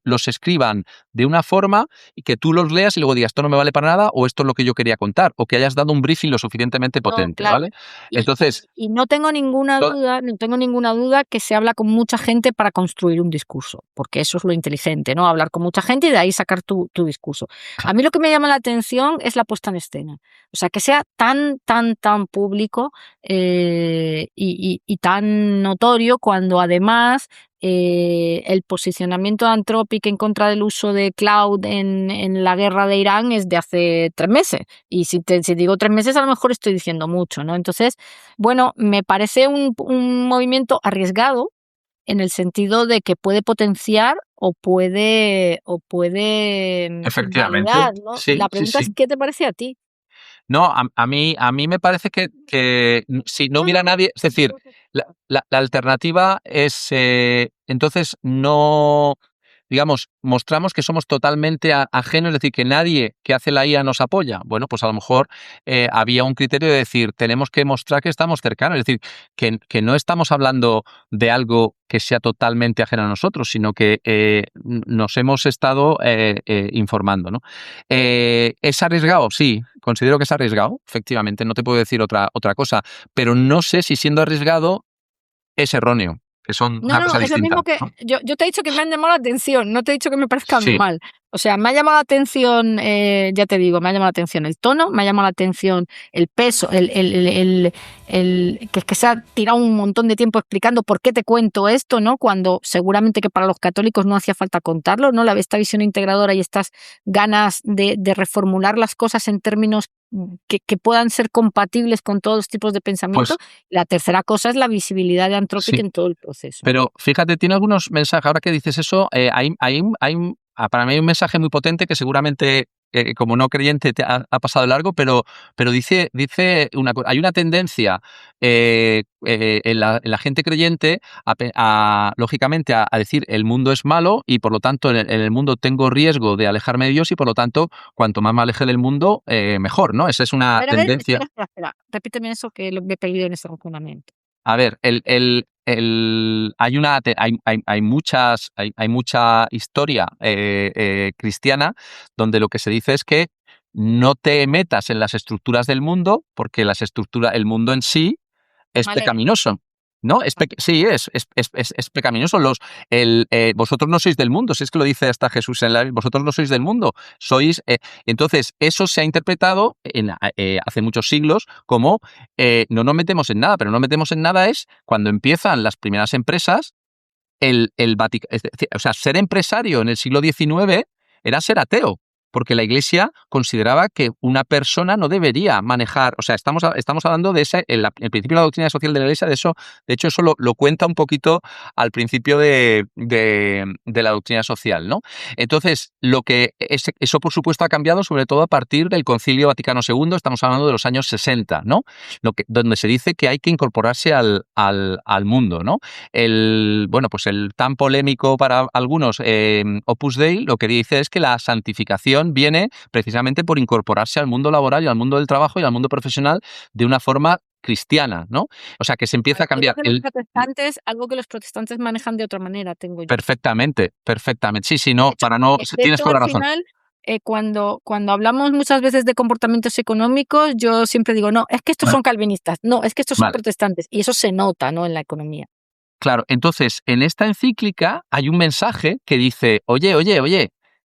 los escriban de una forma y que tú los leas y luego digas, esto no me vale para nada o esto es lo que yo quería contar, o que hayas dado un briefing lo suficientemente No, potente, claro. ¿vale? Y Entonces, no tengo ninguna to- duda que se habla con mucha gente para construir un discurso, porque eso es lo inteligente, ¿no? Hablar con mucha gente y de ahí sacar tu discurso. A mí lo que me llama la atención es la puesta en escena. O sea, que sea tan, tan, tan público, y tan notorio cuando además el posicionamiento de Anthropic en contra del uso de cloud en la guerra de Irán es de hace 3 meses. Y si digo 3 meses, a lo mejor estoy diciendo mucho, ¿no? Entonces, bueno, me parece un movimiento arriesgado en el sentido de que puede potenciar o puede efectivamente, invalidar, ¿no? sí, La sí, pregunta es, sí. ¿qué te parece a ti? No, a mí me parece que si no No, hubiera no, nadie, es decir, la alternativa es, entonces no, digamos, mostramos que somos totalmente ajenos, es decir, que nadie que hace la IA nos apoya. Bueno, pues a lo mejor había un criterio de decir, tenemos que mostrar que estamos cercanos, es decir, que no estamos hablando de algo que sea totalmente ajeno a nosotros, sino que nos hemos estado informando, ¿no? ¿Es arriesgado? Sí, considero que es arriesgado, efectivamente, no te puedo decir otra cosa, pero no sé si siendo arriesgado es erróneo, que son No, una no, cosa es lo mismo distinta, que ¿no? yo te he dicho que me han llamado la atención, no te he dicho que me parezcan Sí, mal. O sea, me ha llamado la atención, ya te digo, me ha llamado la atención el tono, me ha llamado la atención el peso, que se ha tirado un montón de tiempo explicando por qué te cuento esto, ¿no? Cuando seguramente que para los católicos no hacía falta contarlo, ¿no? Esta visión integradora y estas ganas de reformular las cosas en términos que puedan ser compatibles con todos los tipos de pensamiento. pues La tercera cosa es la visibilidad de Anthropic sí. en todo el proceso. Pero fíjate, tiene algunos mensajes, ahora que dices eso, para mí hay un mensaje muy potente que seguramente como no creyente te ha pasado de largo, pero dice hay una tendencia en la gente creyente lógicamente a decir el mundo es malo y por lo tanto en el mundo tengo riesgo de alejarme de Dios y por lo tanto cuanto más me aleje del mundo mejor, ¿no? Esa es una A ver, tendencia. espera. Repíteme eso que me he perdido en ese razonamiento. A ver, hay mucha historia cristiana donde lo que se dice es que no te metas en las estructuras del mundo porque el mundo en sí es Vale. pecaminoso, ¿no? Sí, es pecaminoso. Vosotros no sois del mundo, si es que lo dice hasta Jesús en la Biblia, vosotros no sois del mundo, sois... entonces, eso se ha interpretado hace muchos siglos como no nos metemos en nada, pero no nos metemos en nada es cuando empiezan las primeras empresas, el Vaticano, o sea, ser empresario en el siglo XIX era ser ateo, porque la Iglesia consideraba que una persona no debería manejar, o sea, estamos hablando de el principio de la doctrina social de la Iglesia, de hecho eso lo cuenta un poquito al principio de la doctrina social, ¿no? Entonces, eso por supuesto ha cambiado sobre todo a partir del Concilio Vaticano II, estamos hablando de los años 60, ¿no? Donde se dice que hay que incorporarse al mundo, ¿no? Pues el tan polémico para algunos Opus Dei lo que dice es que la santificación viene precisamente por incorporarse al mundo laboral y al mundo del trabajo y al mundo profesional de una forma cristiana, ¿no? O sea, que se empieza a cambiar. Algo que los protestantes manejan de otra manera, tengo yo. Perfectamente. Sí, no, De hecho, tienes toda la al razón. final, cuando hablamos muchas veces de comportamientos económicos, yo siempre digo, no, es que estos son calvinistas, no, es que estos son Vale. protestantes, y eso se nota, ¿no?, en la economía. Claro, entonces, en esta encíclica hay un mensaje que dice, oye,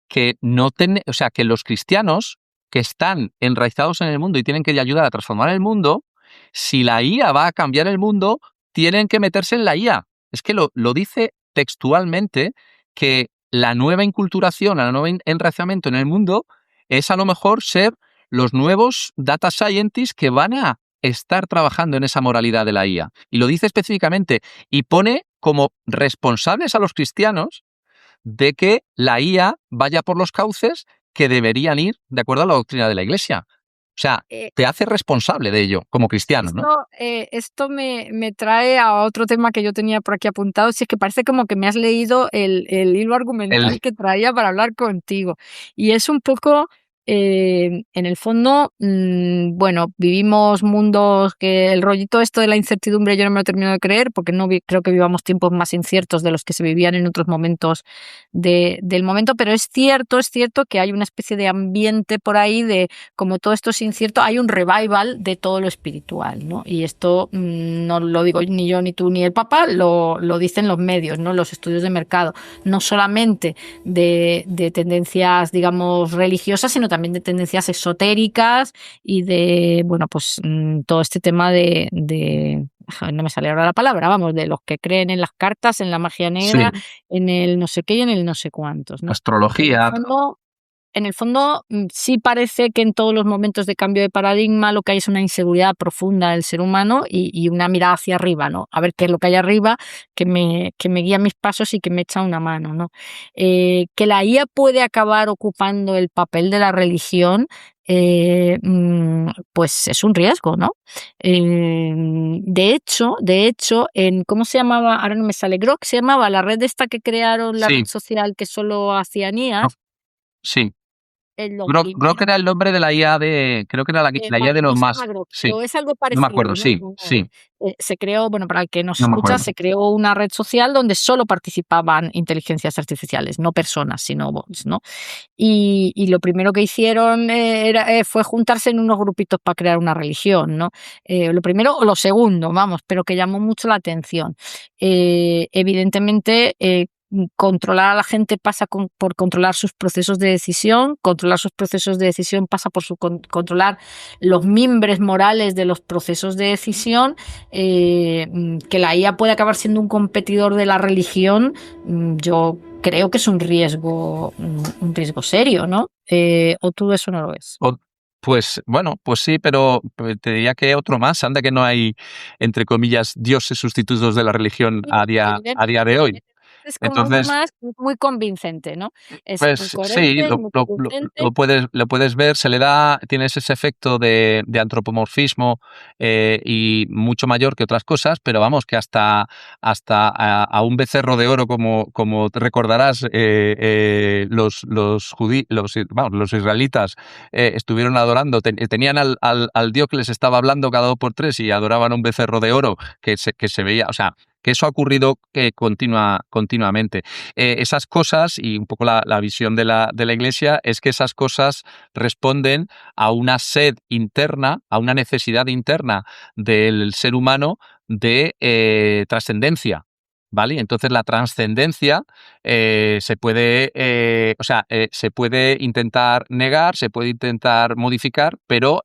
que que los cristianos que están enraizados en el mundo y tienen que ayudar a transformar el mundo, si la IA va a cambiar el mundo, tienen que meterse en la IA. Es que lo dice textualmente, que la nueva inculturación, el nuevo enraizamiento en el mundo es a lo mejor ser los nuevos data scientists que van a estar trabajando en esa moralidad de la IA. Y lo dice específicamente y pone como responsables a los cristianos de que la IA vaya por los cauces que deberían ir de acuerdo a la doctrina de la Iglesia. O sea, Eh, te hace responsable de ello como cristiano, ¿no? Esto me trae a otro tema que yo tenía por aquí apuntado, si es que parece como que me has leído el hilo argumental El- que traía para hablar contigo. Y es un poco, en el fondo, bueno, vivimos mundos que el rollito esto de la incertidumbre yo no me lo termino de creer, porque no creo que vivamos tiempos más inciertos de los que se vivían en otros momentos del momento, pero es cierto que hay una especie de ambiente por ahí de, como todo esto es incierto, hay un revival de todo lo espiritual, ¿no? Y esto no lo digo ni yo, ni tú, ni el Papa, lo dicen los medios, ¿no? Los estudios de mercado, no solamente de tendencias, digamos, religiosas, sino también de tendencias esotéricas y de, bueno, pues todo este tema no me sale ahora la palabra, vamos, de los que creen en las cartas, en la magia Sí, negra, en el no sé qué y en el no sé cuántos, ¿no? En el astrología. fondo, sí parece que en todos los momentos de cambio de paradigma lo que hay es una inseguridad profunda del ser humano y una mirada hacia arriba, ¿no? A ver qué es lo que hay arriba, que me guía mis pasos y que me echa una mano, ¿no? Que la IA puede acabar ocupando el papel de la religión, pues es un riesgo, ¿no? De hecho, en ¿cómo se llamaba? Ahora no me sale, Grok se llamaba la red esta que crearon, la red Sí, social que solo hacían no, IAs. sí. En lo Grok primero, era el nombre de la IA creo que era la IA vale, de no los se más. llama Grok, Sí, pero es algo no me acuerdo, parecido, ¿no? sí, sí, Se creó, bueno, para el que nos no me escucha, acuerdo. se creó una red social donde solo participaban inteligencias artificiales, no personas, sino bots, ¿no? Y lo primero que hicieron fue juntarse en unos grupitos para crear una religión, ¿no? Lo primero o lo segundo, vamos, pero que llamó mucho la atención. Evidentemente, controlar a la gente pasa por controlar sus procesos de decisión, controlar sus procesos de decisión pasa por controlar los mimbres morales de los procesos de decisión, que la IA puede acabar siendo un competidor de la religión, yo creo que es un riesgo serio, ¿no? ¿O tú eso no lo ves? Pues bueno, pues sí, pero te diría que otro más. Anda que no hay, entre comillas, dioses sustitutos de la religión Sí, a día de hoy. es como uno Entonces, más muy convincente, ¿no? Es muy pues sí, coherente, muy convincente. lo puedes ver, tienes ese efecto de antropomorfismo y mucho mayor que otras cosas, pero vamos, que hasta a un becerro de oro, como te recordarás, los israelitas estuvieron adorando, tenían al Dios que les estaba hablando cada 2 por 3 y adoraban a un becerro de oro que se veía, o sea, que eso ha ocurrido continuamente. Esas cosas, y un poco la visión de la Iglesia, es que esas cosas responden a una sed interna, a una necesidad interna del ser humano de trascendencia. ¿Vale? Entonces la trascendencia se puede, se puede intentar negar, se puede intentar modificar, pero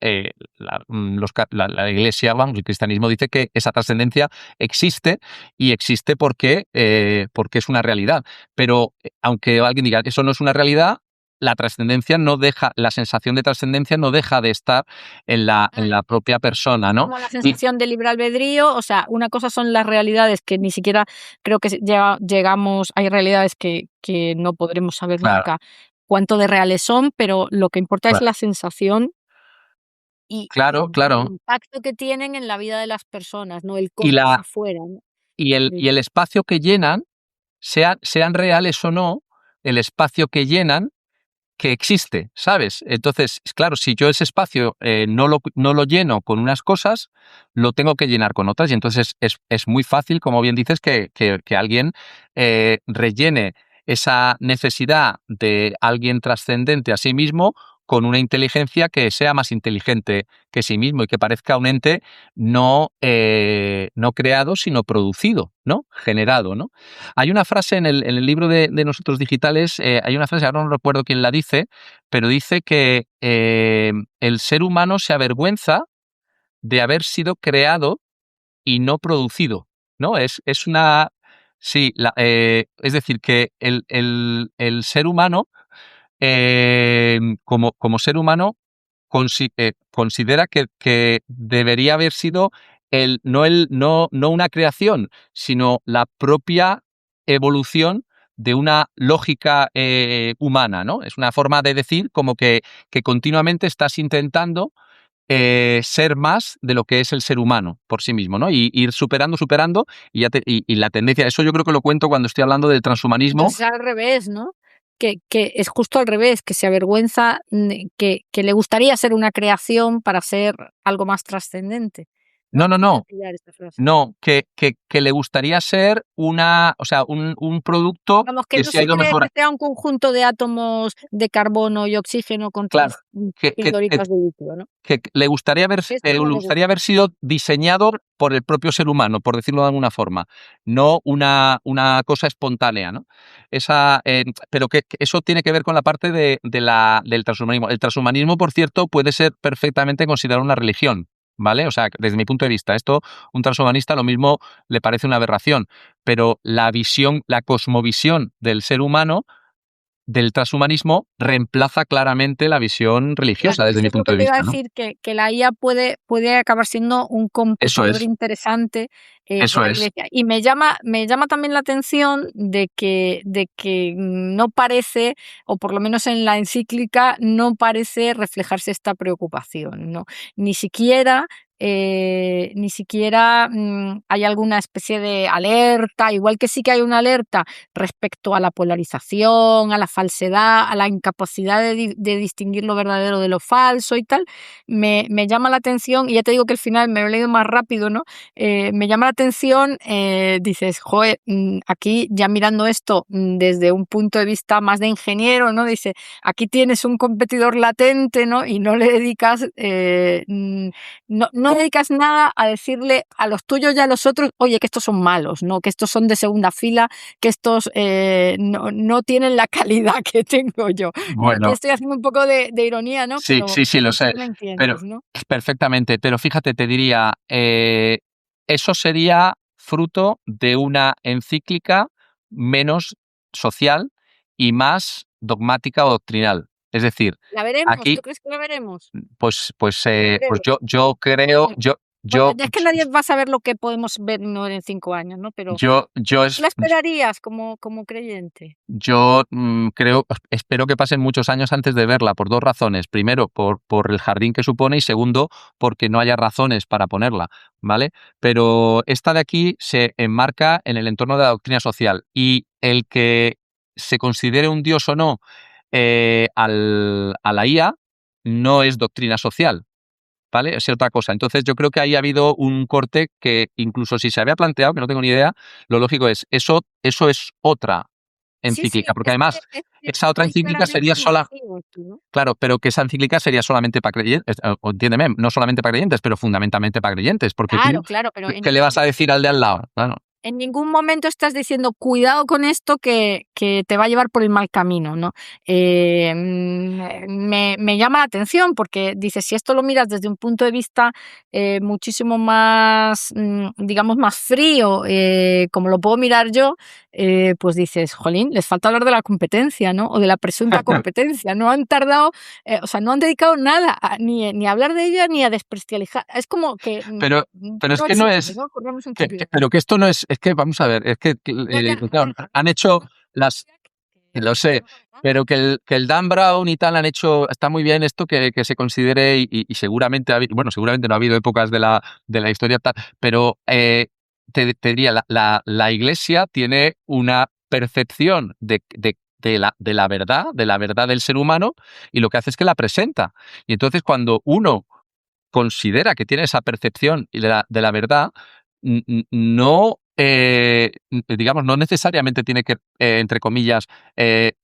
la Iglesia, vamos, el cristianismo dice que esa trascendencia existe y existe porque es una realidad. Pero aunque alguien diga eso no es una realidad, la trascendencia no deja, la sensación de trascendencia no deja de estar en la propia persona, ¿no? Como la Y sensación de libre albedrío, o sea, una cosa son las realidades que ni siquiera creo que llegamos, hay realidades que no podremos saber claro, nunca cuánto de reales son, pero lo que importa es claro, la sensación y el claro. impacto que tienen en la vida de las personas, no el Y cosmos afuera, ¿no? el espacio que llenan, sean reales o no, el espacio que llenan que existe, ¿sabes? Entonces, claro, si yo ese espacio no lo lleno con unas cosas, lo tengo que llenar con otras y entonces es muy fácil, como bien dices, que alguien rellene esa necesidad de alguien trascendente a sí mismo con una inteligencia que sea más inteligente que sí mismo y que parezca un ente no creado, sino producido, ¿no? Generado, ¿no? Hay una frase en el libro de Nosotros Digitales, hay una frase, ahora no recuerdo quién la dice, pero dice que el ser humano se avergüenza de haber sido creado y no producido, ¿no? Es una... Sí, es decir, que el ser humano, como ser humano, considera que debería haber sido no una creación, sino la propia evolución de una lógica humana, ¿no? Es una forma de decir como que continuamente estás intentando ser más de lo que es el ser humano por sí mismo, ¿no? Y ir superando, y la tendencia, eso yo creo que lo cuento cuando estoy hablando del transhumanismo. Entonces es al revés, ¿no? Que es justo al revés, que se avergüenza, que le gustaría ser una creación para ser algo más trascendente. No, Voy a pillar esta frase. no, que le gustaría ser o sea, un producto Vamos, que que no se ha se ido cree que mejorando. sea un conjunto de átomos de carbono y oxígeno con Claro, tres que, que, que, pildoritas de litio, ¿no? que le gustaría Esto es lo que gusta. haber sido diseñado por el propio ser humano, por decirlo de alguna forma, no una cosa espontánea, ¿no? Pero que eso tiene que ver con la parte del transhumanismo. El transhumanismo, por cierto, puede ser perfectamente considerado una religión, ¿vale? O sea, desde mi punto de vista, un transhumanista lo mismo le parece una aberración, pero la cosmovisión del ser humano del transhumanismo reemplaza claramente la visión religiosa desde mi Es lo punto que de te iba a vista, ¿no? decir, que la IA puede acabar siendo un Eso competidor es, interesante de eso la es. iglesia. Y me llama también la atención de que no parece, o por lo menos en la encíclica, no parece reflejarse esta preocupación, ¿no? Ni siquiera hay alguna especie de alerta, igual que sí que hay una alerta respecto a la polarización, a la falsedad, a la incapacidad de distinguir lo verdadero de lo falso y tal, me llama la atención, y ya te digo que al final me lo he leído más rápido, ¿no? Me llama la atención, dices, joder, aquí ya mirando esto desde un punto de vista más de ingeniero, ¿no? Dice, aquí tienes un competidor latente, ¿no? Y no le dedicas, no dedicas nada a decirle a los tuyos y a los otros, oye, que estos son malos, ¿no? Que estos son de segunda fila, que estos no tienen la calidad que tengo yo. Y aquí Bueno, estoy haciendo un poco de ironía, ¿no? sí, sí, sí, lo Pero sé, tú me pero entiendes, ¿no? perfectamente. Pero fíjate, te diría, eso sería fruto de una encíclica menos social y más dogmática o doctrinal. Es decir, ¿La veremos? aquí, ¿Tú crees que la veremos? pues Creo. yo creo, Bueno, es que nadie va a saber lo que podemos ver no en 5 años, ¿no? Pero yo ¿tú la esperarías como creyente? Yo espero que pasen muchos años antes de verla, por dos razones. Primero, por el jardín que supone, y segundo, porque no haya razones para ponerla, ¿vale? Pero esta de aquí se enmarca en el entorno de la doctrina social, y el que se considere un dios o no a la IA no es doctrina social, ¿vale? Es otra cosa. Entonces yo creo que ahí ha habido un corte que, incluso si se había planteado, que no tengo ni idea, lo lógico es, eso es otra Sí, encíclica, porque es además que esa otra hay encíclica sería claramente sola, motivos, ¿no? claro, pero que esa encíclica sería solamente para creyentes, o entiéndeme, no solamente para creyentes, pero fundamentalmente para creyentes, porque Claro, tú, claro, pero ¿qué le vas a decir al de al lado? Claro. en ningún momento estás diciendo cuidado con esto que te va a llevar por el mal camino, ¿no? Me llama la atención porque dices, si esto lo miras desde un punto de vista muchísimo más, digamos, más frío, como lo puedo mirar yo, pues dices, jolín, les falta hablar de la competencia, ¿no? O de la presunta competencia. No han tardado, o sea, no han dedicado nada ni a hablar de ella ni a desprestigiar. Es como que Pero es no que no existe, es, ¿no? Corremos un tupido. pero que esto no es que, vamos a ver, es que, claro, han hecho lo sé, pero que el Dan Brown y tal han hecho, está muy bien esto que se considere, y seguramente, bueno, seguramente no ha habido épocas de la historia tal, pero te diría, la Iglesia tiene una percepción de la verdad del ser humano, y lo que hace es que la presenta. Y entonces, cuando uno considera que tiene esa percepción de la verdad, no, digamos, no necesariamente tiene que, entre comillas,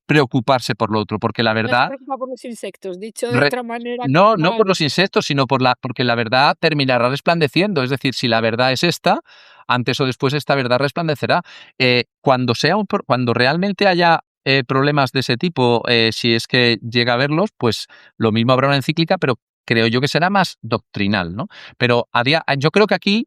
preocuparse por lo otro, porque la No se verdad, preocupa por los insectos, dicho de re- otra manera. no por Vale. los insectos, sino porque la verdad terminará resplandeciendo. Es decir, si la verdad es esta, antes o después esta verdad resplandecerá. Cuando realmente haya problemas de ese tipo, si es que llega a verlos, pues lo mismo habrá una encíclica, pero creo yo que será más doctrinal, ¿no? Pero yo creo que aquí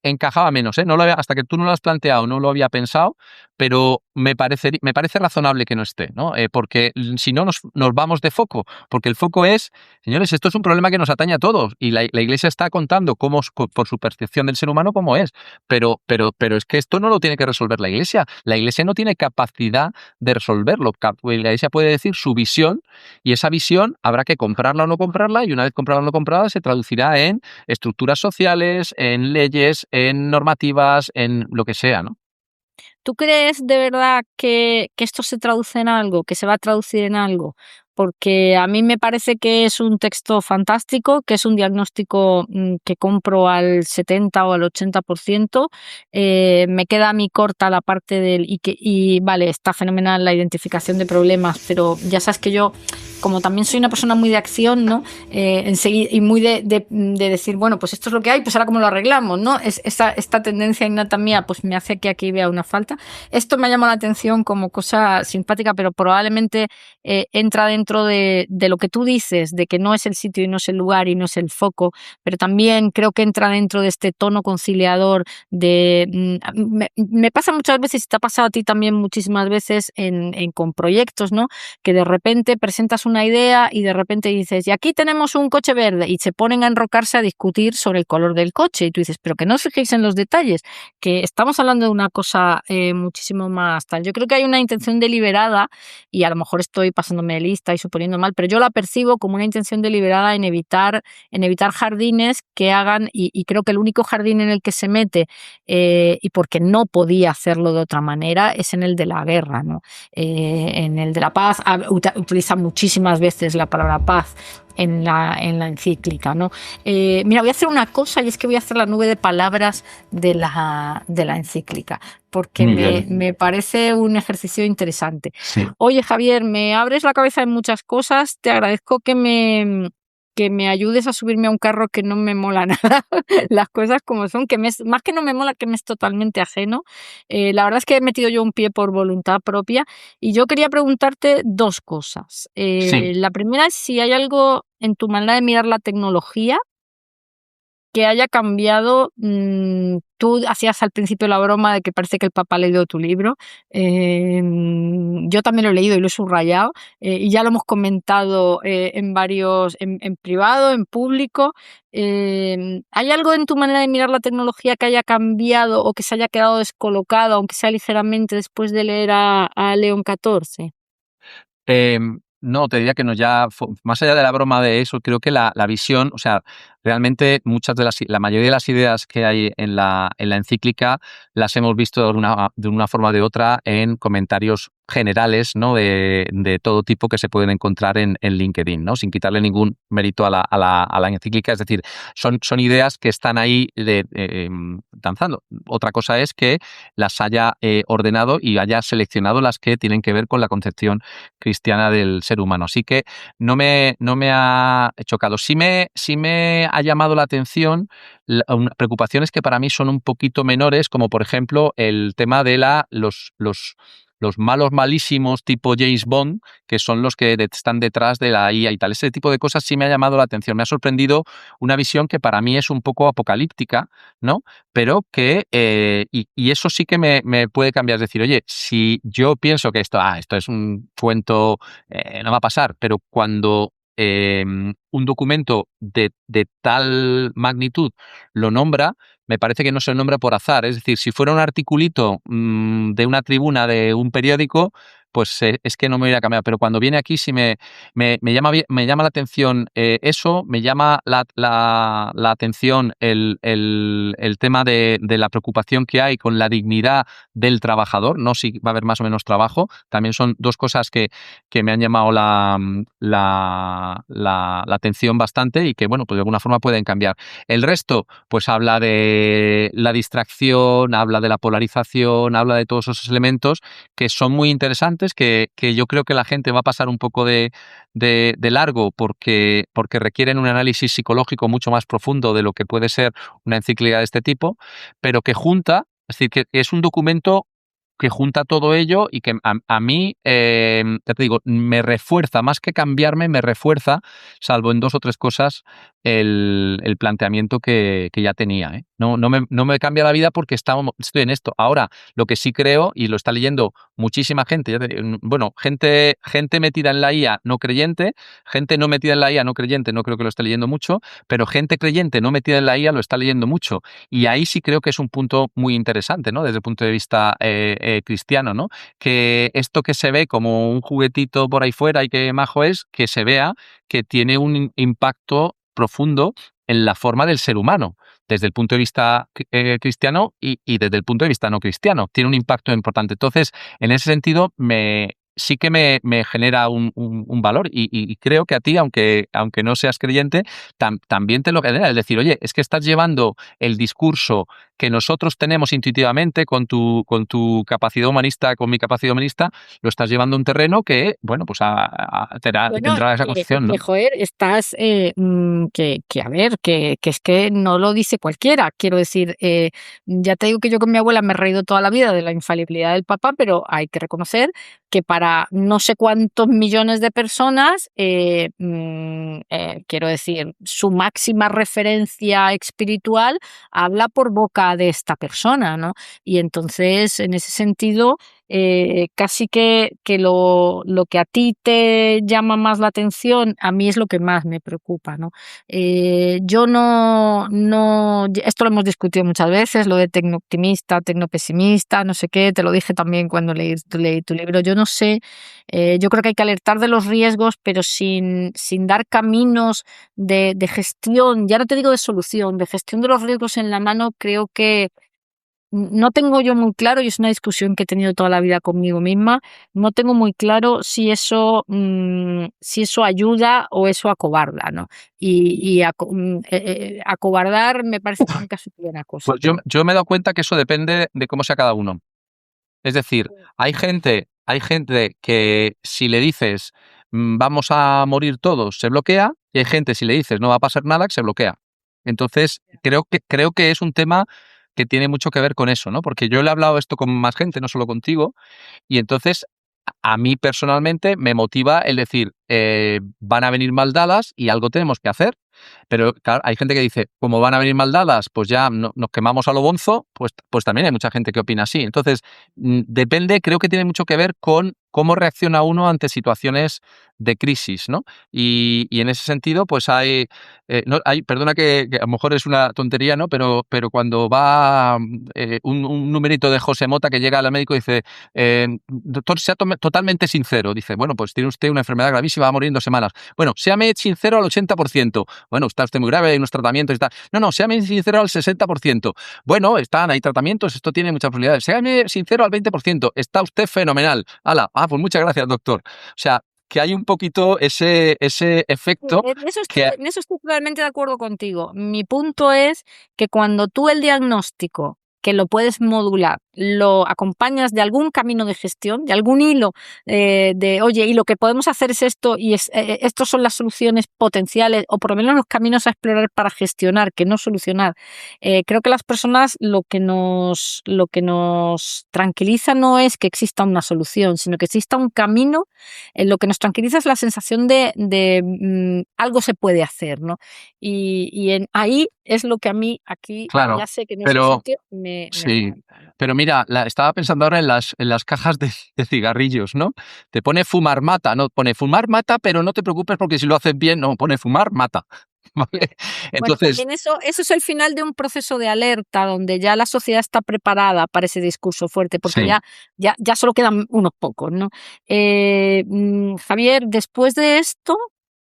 encajaba menos, ¿eh? Hasta que tú no lo has planteado, no lo había pensado, pero me parece razonable que no esté, ¿no? Porque si no nos vamos de foco, porque el foco es, señores, esto es un problema que nos atañe a todos y la Iglesia está contando por su percepción del ser humano cómo es, pero es que esto no lo tiene que resolver la Iglesia. La Iglesia no tiene capacidad de resolverlo. La Iglesia puede decir su visión y esa visión habrá que comprarla o no comprarla, y una vez comprarla o no comprarla se traducirá en estructuras sociales, en leyes, en normativas, en lo que sea, ¿no? ¿Tú crees de verdad que esto se traduce en algo, que se va a traducir en algo? Porque a mí me parece que es un texto fantástico, que es un diagnóstico que compro al 70 o al 80%. Me queda a mí corta la parte y vale, está fenomenal la identificación de problemas, pero ya sabes que yo, como también soy una persona muy de acción, ¿no? Enseguida, y muy de decir, bueno, pues esto es lo que hay, pues ahora cómo lo arreglamos, ¿no? Esta tendencia innata mía pues me hace que aquí vea una falta. Esto me ha llamado la atención como cosa simpática, pero probablemente entra dentro de lo que tú dices, de que no es el sitio y no es el lugar y no es el foco, pero también creo que entra dentro de este tono conciliador me pasa muchas veces, y te ha pasado a ti también muchísimas veces con proyectos, ¿no? Que de repente presentas una idea y de repente dices, y aquí tenemos un coche verde, y se ponen a enrocarse a discutir sobre el color del coche, y tú dices, pero que no os fijéis en los detalles, que estamos hablando de una cosa muchísimo más tal. Yo creo que hay una intención deliberada, y a lo mejor estoy pasándome de lista y suponiendo mal, pero yo la percibo como una intención deliberada en evitar jardines que hagan, y creo que el único jardín en el que se mete, y porque no podía hacerlo de otra manera, es en el de la guerra, ¿no? En el de la paz, utiliza muchísimas veces la palabra paz en la encíclica, ¿no? Mira, voy a hacer una cosa, y es que voy a hacer la nube de palabras de la encíclica, porque me parece un ejercicio interesante. Sí. Oye, Javier, me abres la cabeza en muchas cosas, te agradezco que me ayudes a subirme a un carro que no me mola nada, las cosas como son, más que no me mola, que me es totalmente ajeno. La verdad es que he metido yo un pie por voluntad propia, y yo quería preguntarte dos cosas. Sí. La primera es si hay algo en tu manera de mirar la tecnología que haya cambiado. Tú hacías al principio la broma de que parece que el Papa ha leído tu libro. Yo también lo he leído y lo he subrayado, y ya lo hemos comentado en privado, en público. ¿Hay algo en tu manera de mirar la tecnología que haya cambiado o que se haya quedado descolocado, aunque sea ligeramente, después de leer a León XIV? No, te diría que no, más allá de la broma de eso, creo que la visión, o sea, realmente la mayoría de las ideas que hay en la encíclica las hemos visto de una forma o de otra en comentarios generales, ¿no? de todo tipo que se pueden encontrar en LinkedIn, ¿no? Sin quitarle ningún mérito a la encíclica. Es decir, son ideas que están ahí danzando. Otra cosa es que las haya ordenado y haya seleccionado las que tienen que ver con la concepción cristiana del ser humano. Así que no me ha chocado. Sí me ha llamado la atención preocupaciones que para mí son un poquito menores, como por ejemplo el tema de los malos malísimos tipo James Bond, que son los que están detrás de la IA y tal. Ese tipo de cosas sí me ha llamado la atención. Me ha sorprendido una visión que para mí es un poco apocalíptica, ¿no? Pero que, y eso sí que me puede cambiar. Es decir, oye, si yo pienso que esto es un cuento, no va a pasar, pero cuando un documento de tal magnitud lo nombra, me parece que no se nombra por azar. Es decir, si fuera un articulito de una tribuna de un periódico, pues es que no me voy a cambiar. Pero cuando viene aquí sí me llama la atención eso, me llama la atención el tema de la preocupación que hay con la dignidad del trabajador, no si va a haber más o menos trabajo. También son dos cosas que me han llamado la atención bastante y que, bueno, pues de alguna forma pueden cambiar. El resto, pues habla de la distracción, habla de la polarización, habla de todos esos elementos que son muy interesantes, que yo creo que la gente va a pasar un poco de largo porque requieren un análisis psicológico mucho más profundo de lo que puede ser una encíclica de este tipo, pero que junta, es decir, que es un documento que junta todo ello y que a mí, ya te digo, me refuerza, más que cambiarme, me refuerza, salvo en 2 o 3 cosas, el planteamiento que ya tenía, ¿eh? No me cambia la vida porque estoy en esto. Ahora, lo que sí creo, y lo está leyendo muchísima gente, bueno, gente metida en la IA no creyente, gente no metida en la IA no creyente, no creo que lo esté leyendo mucho, pero gente creyente no metida en la IA lo está leyendo mucho. Y ahí sí creo que es un punto muy interesante, ¿no? Desde el punto de vista cristiano, ¿no? Que esto que se ve como un juguetito por ahí fuera y que majo es, que se vea que tiene un impacto profundo en la forma del ser humano, desde el punto de vista cristiano y desde el punto de vista no cristiano. Tiene un impacto importante. Entonces, en ese sentido, sí que me genera un valor y creo que a ti, aunque no seas creyente, también te lo genera. Es decir, oye, es que estás llevando el discurso que nosotros tenemos intuitivamente con tu capacidad humanista, con mi capacidad humanista, lo estás llevando a un terreno que, bueno, pues tendrá esa concepción, ¿no? Joder, estás, a ver, que es que no lo dice cualquiera. Quiero decir, ya te digo que yo con mi abuela me he reído toda la vida de la infalibilidad del Papa, pero hay que reconocer que para no sé cuántos millones de personas, quiero decir, su máxima referencia espiritual habla por boca de esta persona, ¿no? Y entonces, en ese sentido, casi que lo que a ti te llama más la atención, a mí es lo que más me preocupa, ¿no? Yo esto lo hemos discutido muchas veces, lo de tecnooptimista, tecnopesimista, no sé qué, te lo dije también cuando leí tu libro. Yo no sé, yo creo que hay que alertar de los riesgos, pero sin dar caminos de gestión, ya no te digo de solución, de gestión de los riesgos en la mano. Creo que no tengo yo muy claro, y es una discusión que he tenido toda la vida conmigo misma, no tengo muy claro si eso ayuda o eso acobarda, ¿no? Y acobardar me parece que nunca es una cosa. Pues yo me he dado cuenta que eso depende de cómo sea cada uno. Es decir, hay gente que si le dices vamos a morir todos, se bloquea, y hay gente, si le dices no va a pasar nada, que se bloquea. Entonces, creo que es un tema que tiene mucho que ver con eso, ¿no? Porque yo le he hablado esto con más gente, no solo contigo, y entonces a mí personalmente me motiva el decir, van a venir mal dadas y algo tenemos que hacer. Pero claro, hay gente que dice, como van a venir mal dadas, pues ya nos quemamos a lo bonzo, pues también hay mucha gente que opina así. Entonces, depende, creo que tiene mucho que ver con cómo reacciona uno ante situaciones de crisis, ¿no? Y en ese sentido, pues perdona que a lo mejor es una tontería, ¿no? Pero cuando va un numerito de José Mota que llega al médico y dice, doctor, sea totalmente sincero. Dice, bueno, pues tiene usted una enfermedad gravísima, va a morir en 2 semanas. Bueno, séame sincero al 80%. Bueno, está usted muy grave, hay unos tratamientos y tal. No, séame sincero al 60%. Bueno, hay tratamientos, esto tiene muchas posibilidades. Séame sincero al 20%. Está usted fenomenal. ¡Hala! Pues muchas gracias, doctor. O sea, que hay un poquito ese efecto. En eso estoy totalmente de acuerdo contigo. Mi punto es que cuando tú el diagnóstico, que lo puedes modular, lo acompañas de algún camino de gestión, de algún hilo oye, y lo que podemos hacer es esto, y estos son las soluciones potenciales, o por lo menos los caminos a explorar para gestionar, que no solucionar. Creo que las personas lo que nos tranquiliza no es que exista una solución, sino que exista un camino. Lo que nos tranquiliza es la sensación de algo se puede hacer, ¿no? Y ahí es lo que a mí aquí, claro, ya sé que en ese sitio me sí, encanta. pero mira, estaba pensando ahora en las cajas de cigarrillos, ¿no? Te pone fumar mata, no pone fumar mata, pero no te preocupes porque si lo haces bien, no, pone fumar mata. ¿vale? Bueno, Entonces, también eso es el final de un proceso de alerta donde ya la sociedad está preparada para ese discurso fuerte, porque sí. ya solo quedan unos pocos, ¿no? Javier, después de esto,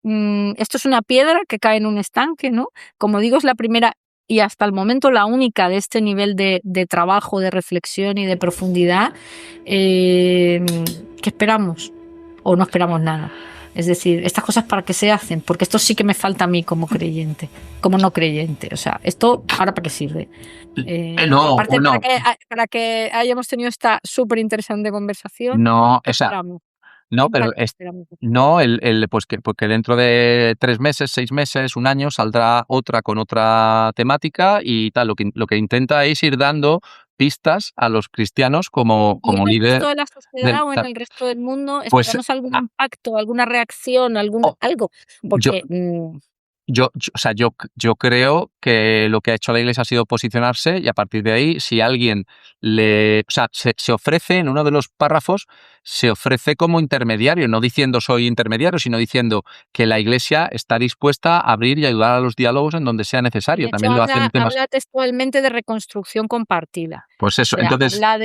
esto es una piedra que cae en un estanque, ¿no? Como digo, es la primera y hasta el momento la única de este nivel de trabajo, de reflexión y de profundidad. ¿Qué esperamos? O no esperamos nada. Es decir, estas cosas para qué se hacen, porque esto sí que me falta a mí como creyente, como no creyente. O sea, esto ahora para qué sirve. No, Aparte, no, para que hayamos tenido esta súper interesante conversación, no, ¿qué o sea, esperamos? ¿Qué no, pero impacto esperamos? no, pues que porque dentro de 3 meses, 6 meses, un año saldrá otra con otra temática y tal. Lo que intenta es ir dando pistas a los cristianos como, Y en como el líder resto de la del. sociedad o en el resto del mundo Pues esperamos algún ah, impacto, alguna reacción, oh, algo, yo, porque o sea, yo creo que lo que ha hecho la Iglesia ha sido posicionarse y a partir de ahí, si alguien o sea, se ofrece en uno de los párrafos, se ofrece como intermediario, no diciendo soy intermediario, sino diciendo que la Iglesia está dispuesta a abrir y ayudar a los diálogos en donde sea de necesario. hecho También lo hacen temas, habla textualmente de reconstrucción compartida. pues O eso. sea, Entonces, habla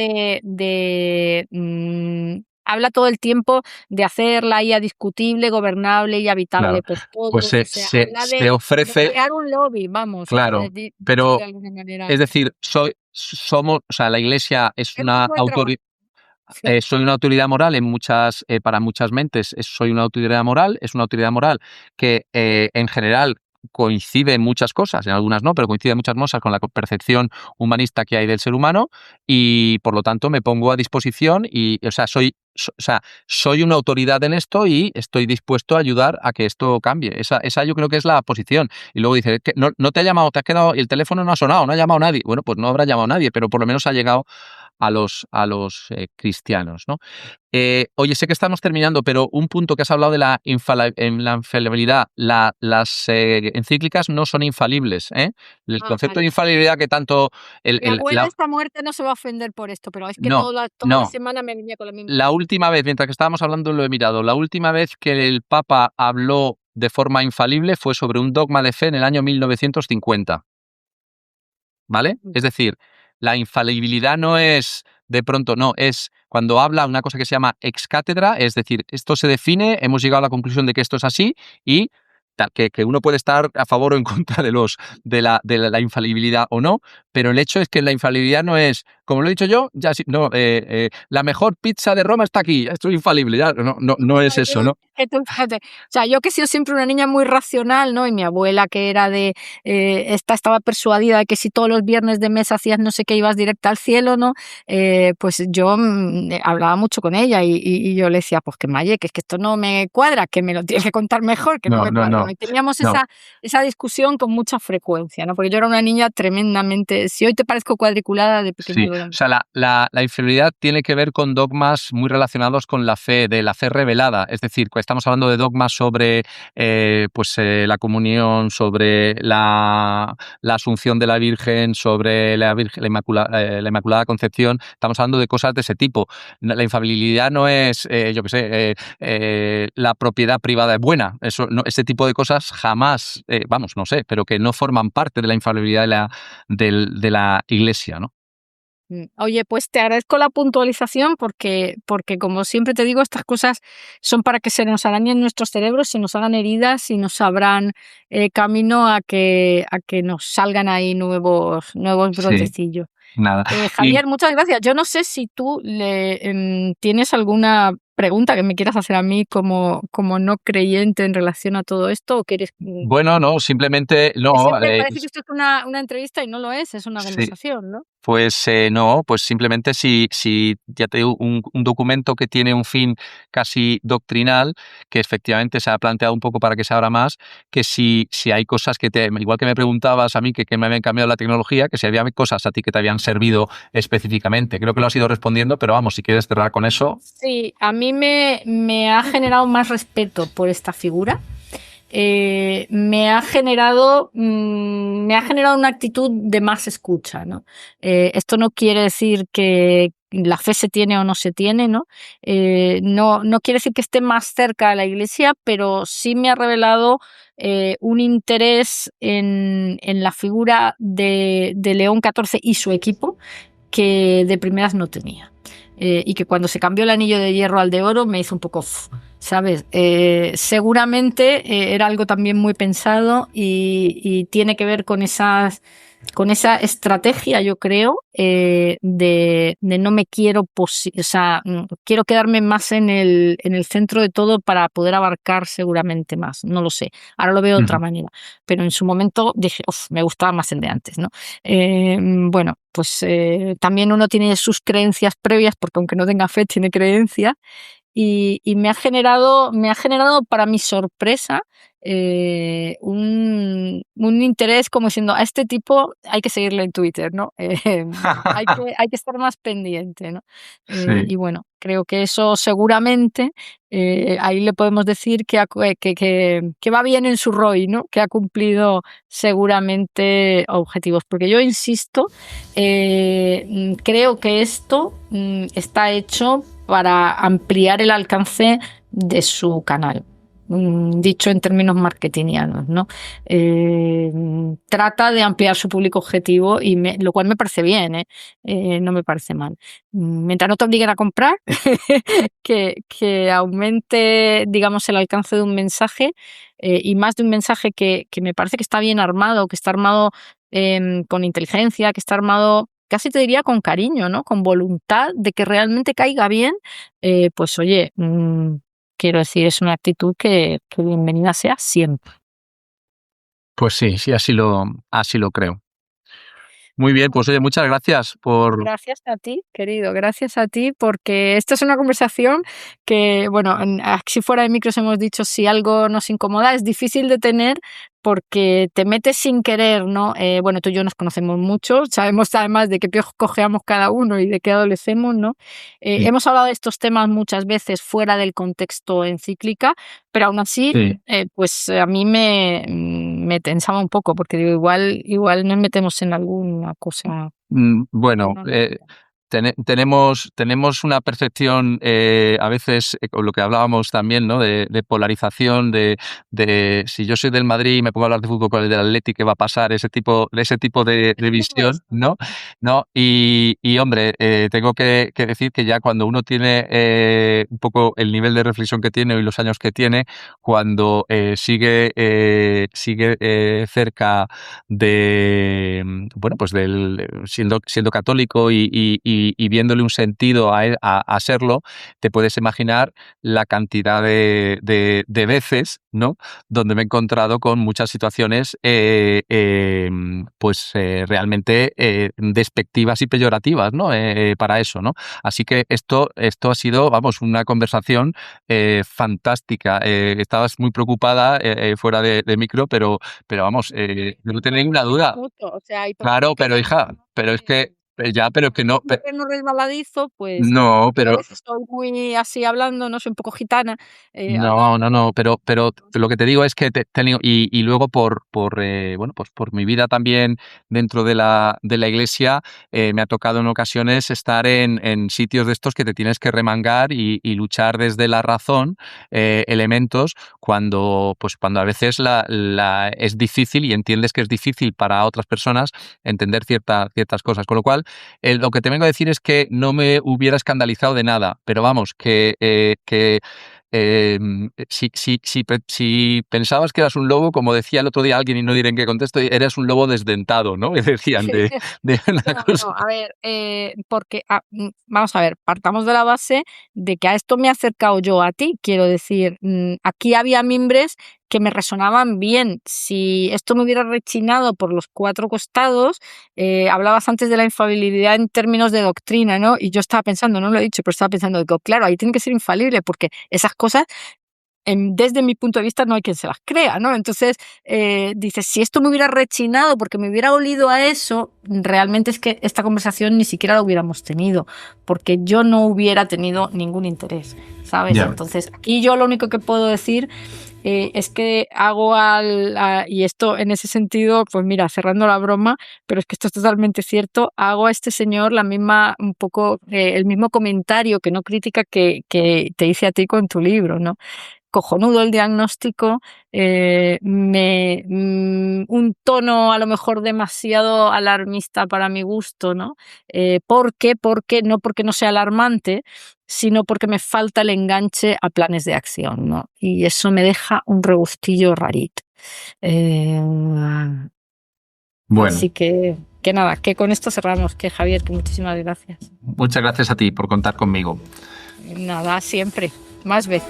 habla todo el tiempo de hacer la IA discutible, gobernable y habitable claro, por pues todos. O se, sea, se, habla se de ofrece, crear un lobby, vamos, claro, dicho de pero alguna manera. es decir, o sea, la Iglesia es Es una mucho de trabajo. autoridad. Soy una autoridad moral para muchas mentes. Soy una autoridad moral, es una autoridad moral que en general coincide en muchas cosas, en algunas no, pero coincide en muchas cosas con la percepción humanista que hay del ser humano y por lo tanto me pongo a disposición y, o sea, soy una autoridad en esto y estoy dispuesto a ayudar a que esto cambie. Esa yo creo que es la posición. Y luego dice, que no te ha llamado, te has quedado y el teléfono no ha sonado, no ha llamado nadie. Bueno, pues no habrá llamado nadie, pero por lo menos ha llegado a los cristianos, ¿no? Oye, sé que estamos terminando, pero un punto que has hablado de en la infalibilidad. Las encíclicas no son infalibles, ¿eh? El concepto Vale. de infalibilidad que tanto. Mi abuela está muerta, no se va a ofender por esto, pero es que No, toda la no. semana me venía con la misma. La última vez, mientras que estábamos hablando, lo he mirado. La última vez que el Papa habló de forma infalible fue sobre un dogma de fe en el año 1950. ¿Vale? Es decir, la infalibilidad no es de pronto, no, es cuando habla una cosa que se llama ex cátedra, es decir, esto se define, hemos llegado a la conclusión de que esto es así y que uno puede estar a favor o en contra de la infalibilidad o no, pero el hecho es que la infalibilidad no es, como lo he dicho yo, ya sí, no, la mejor pizza de Roma está aquí, esto es infalible, ya, no es eso, ¿no? Fíjate, o sea, yo que he sido siempre una niña muy racional, ¿no? Y mi abuela que era estaba persuadida de que si todos los viernes de mes hacías no sé qué ibas directa al cielo, ¿no? Pues yo hablaba mucho con ella y yo le decía, pues que Maye, que es que esto no me cuadra, que me lo tienes que contar mejor, que no me cuadra, ¿no? Y teníamos esa discusión con mucha frecuencia, ¿no? Porque yo era una niña tremendamente, si hoy te parezco cuadriculada, de pequeña Sí, lo era. o sea, la infalibilidad tiene que ver con dogmas muy relacionados con la fe, de la fe revelada. Es decir, estamos hablando de dogmas sobre la comunión, sobre la asunción de la Virgen, sobre la Inmaculada Concepción. Estamos hablando de cosas de ese tipo. La infalibilidad no es, yo qué sé, la propiedad privada es buena. Ese tipo de cosas jamás, vamos, no sé, pero que no forman parte de la infalibilidad de la Iglesia, ¿no? Oye, pues te agradezco la puntualización porque como siempre te digo, estas cosas son para que se nos arañen nuestros cerebros, se nos hagan heridas y nos abran camino a que nos salgan ahí nuevos Sí, brotecillos. nada. Javier, muchas gracias. Yo no sé si tú tienes alguna pregunta que me quieras hacer a mí como no creyente en relación a todo esto o quieres... Bueno, no, simplemente no. Siempre parece que esto es una entrevista y no lo es una Sí, conversación, ¿no? pues no, pues simplemente si ya te digo, un documento que tiene un fin casi doctrinal, que efectivamente se ha planteado un poco para que se abra más, que si hay cosas igual que me preguntabas a mí que me habían cambiado la tecnología, que si había cosas a ti que te habían servido específicamente. Creo que lo has ido respondiendo, pero vamos, si quieres cerrar con eso. Sí, a mí me ha generado más respeto por esta figura. Me ha generado una actitud de más escucha, ¿no? Esto no quiere decir que la fe se tiene o no se tiene, ¿no? No quiere decir que esté más cerca de la Iglesia, pero sí me ha revelado un interés en la figura de León XIV y su equipo que de primeras no tenía. Y que cuando se cambió el anillo de hierro al de oro me hizo un poco, ¿sabes? Seguramente era algo también muy pensado y tiene que ver con esa estrategia, yo creo, de no me quiero, quiero quedarme más en el centro de todo para poder abarcar seguramente más. No lo sé. Ahora lo veo de otra manera. Pero en su momento dije, me gustaba más el de antes, ¿no? Bueno, pues también uno tiene sus creencias previas, porque aunque no tenga fe, tiene creencias. Y me ha generado, para mi sorpresa, un interés como diciendo, a este tipo hay que seguirle en Twitter, ¿no? Hay que estar más pendiente, ¿no? Sí. Y bueno, creo que eso seguramente, ahí le podemos decir que va bien en su ROI, ¿no? Que ha cumplido seguramente objetivos. Porque yo insisto, creo que esto está hecho para ampliar el alcance de su canal, dicho en términos marketingianos, ¿no? Trata de ampliar su público objetivo, lo cual me parece bien, no me parece mal. Mientras no te obliguen a comprar, que aumente, digamos, el alcance de un mensaje, y más de un mensaje que me parece que está bien armado, que está armado con inteligencia, que está armado, casi te diría con cariño, ¿no? Con voluntad de que realmente caiga bien, pues oye, quiero decir, es una actitud que bienvenida sea siempre. Pues sí, así lo creo. Muy bien, pues oye, muchas gracias por... Gracias a ti, querido, gracias a ti, porque esta es una conversación que, bueno, aquí fuera de micros hemos dicho, si algo nos incomoda, es difícil de tener porque te metes sin querer, ¿no? Bueno, tú y yo nos conocemos mucho, sabemos además de qué piojos cojeamos cada uno y de qué adolecemos, ¿no? Sí. Hemos hablado de estos temas muchas veces fuera del contexto encíclica, pero aún así, pues a mí me tensaba un poco, porque digo, igual nos metemos en alguna cosa. Bueno, tenemos una percepción a veces, con lo que hablábamos también, ¿no? De polarización, de si yo soy del Madrid y me pongo a hablar de fútbol con el del Atleti, ¿qué va a pasar? Ese tipo de visión, ¿no? Y hombre, tengo que decir que ya cuando uno tiene un poco el nivel de reflexión que tiene y los años que tiene, cuando sigue cerca de, bueno, pues siendo católico y viéndole un sentido a serlo, te puedes imaginar la cantidad de veces, ¿no? Donde me he encontrado con muchas situaciones realmente despectivas y peyorativas, ¿no? Para eso, ¿no? Así que esto ha sido, vamos, una conversación fantástica. Estabas muy preocupada fuera de micro, pero vamos, no tengo ninguna duda. Claro, pero hija, pero es que pero es que no. No resbaladizo, pues. No, pero. A veces estoy muy así hablando, no soy un poco gitana. No, pero lo que te digo es que y luego por mi vida también dentro de la iglesia, me ha tocado en ocasiones estar en sitios de estos que te tienes que remangar y luchar desde la razón, elementos cuando a veces es difícil y entiendes que es difícil para otras personas entender ciertas cosas. Con lo cual, lo que te vengo a decir es que no me hubiera escandalizado de nada, pero vamos, si pensabas que eras un lobo, como decía el otro día alguien, y no diré en qué contexto, eres un lobo desdentado, ¿no? Me decían de una cosa. No, a ver, porque vamos a ver, partamos de la base de que a esto me he acercado yo a ti, quiero decir, aquí había mimbres que me resonaban bien. Si esto me hubiera rechinado por los cuatro costados, hablabas antes de la infalibilidad en términos de doctrina, ¿no? Y yo estaba pensando, no lo he dicho, pero estaba pensando, digo, claro, ahí tiene que ser infalible, porque esas cosas, desde mi punto de vista, no hay quien se las crea, ¿no? Entonces, dices, si esto me hubiera rechinado porque me hubiera olido a eso, realmente es que esta conversación ni siquiera la hubiéramos tenido, porque yo no hubiera tenido ningún interés, ¿sabes? Ya. Entonces, aquí yo lo único que puedo decir es que hago y esto en ese sentido, pues mira, cerrando la broma, pero es que esto es totalmente cierto, hago a este señor un poco, el mismo comentario, que no crítica, que te hice a ti con tu libro, ¿no? Cojonudo el diagnóstico, un tono a lo mejor demasiado alarmista para mi gusto, ¿no? ¿Por qué? No porque no sea alarmante, sino porque me falta el enganche a planes de acción, ¿no? Y eso me deja un regustillo rarito. Bueno, Así que nada, que con esto cerramos, que Javier, que muchísimas gracias. muchas gracias a ti por contar conmigo. Nada, siempre, más veces.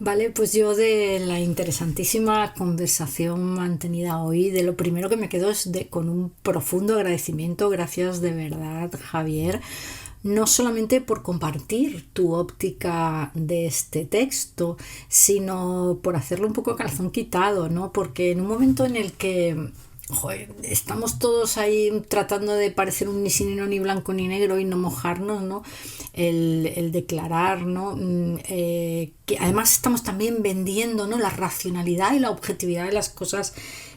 Vale, pues yo de la interesantísima conversación mantenida hoy, de lo primero que me quedo es con un profundo agradecimiento. Gracias de verdad, Javier, no solamente por compartir tu óptica de este texto, sino por hacerlo un poco a calzón quitado, ¿no? Porque en un momento en el que estamos todos ahí tratando de parecer un ni sí ni no, ni blanco ni negro y no mojarnos, ¿no? El declarar, ¿no? Que además estamos también vendiendo, ¿no? La racionalidad y la objetividad de las cosas,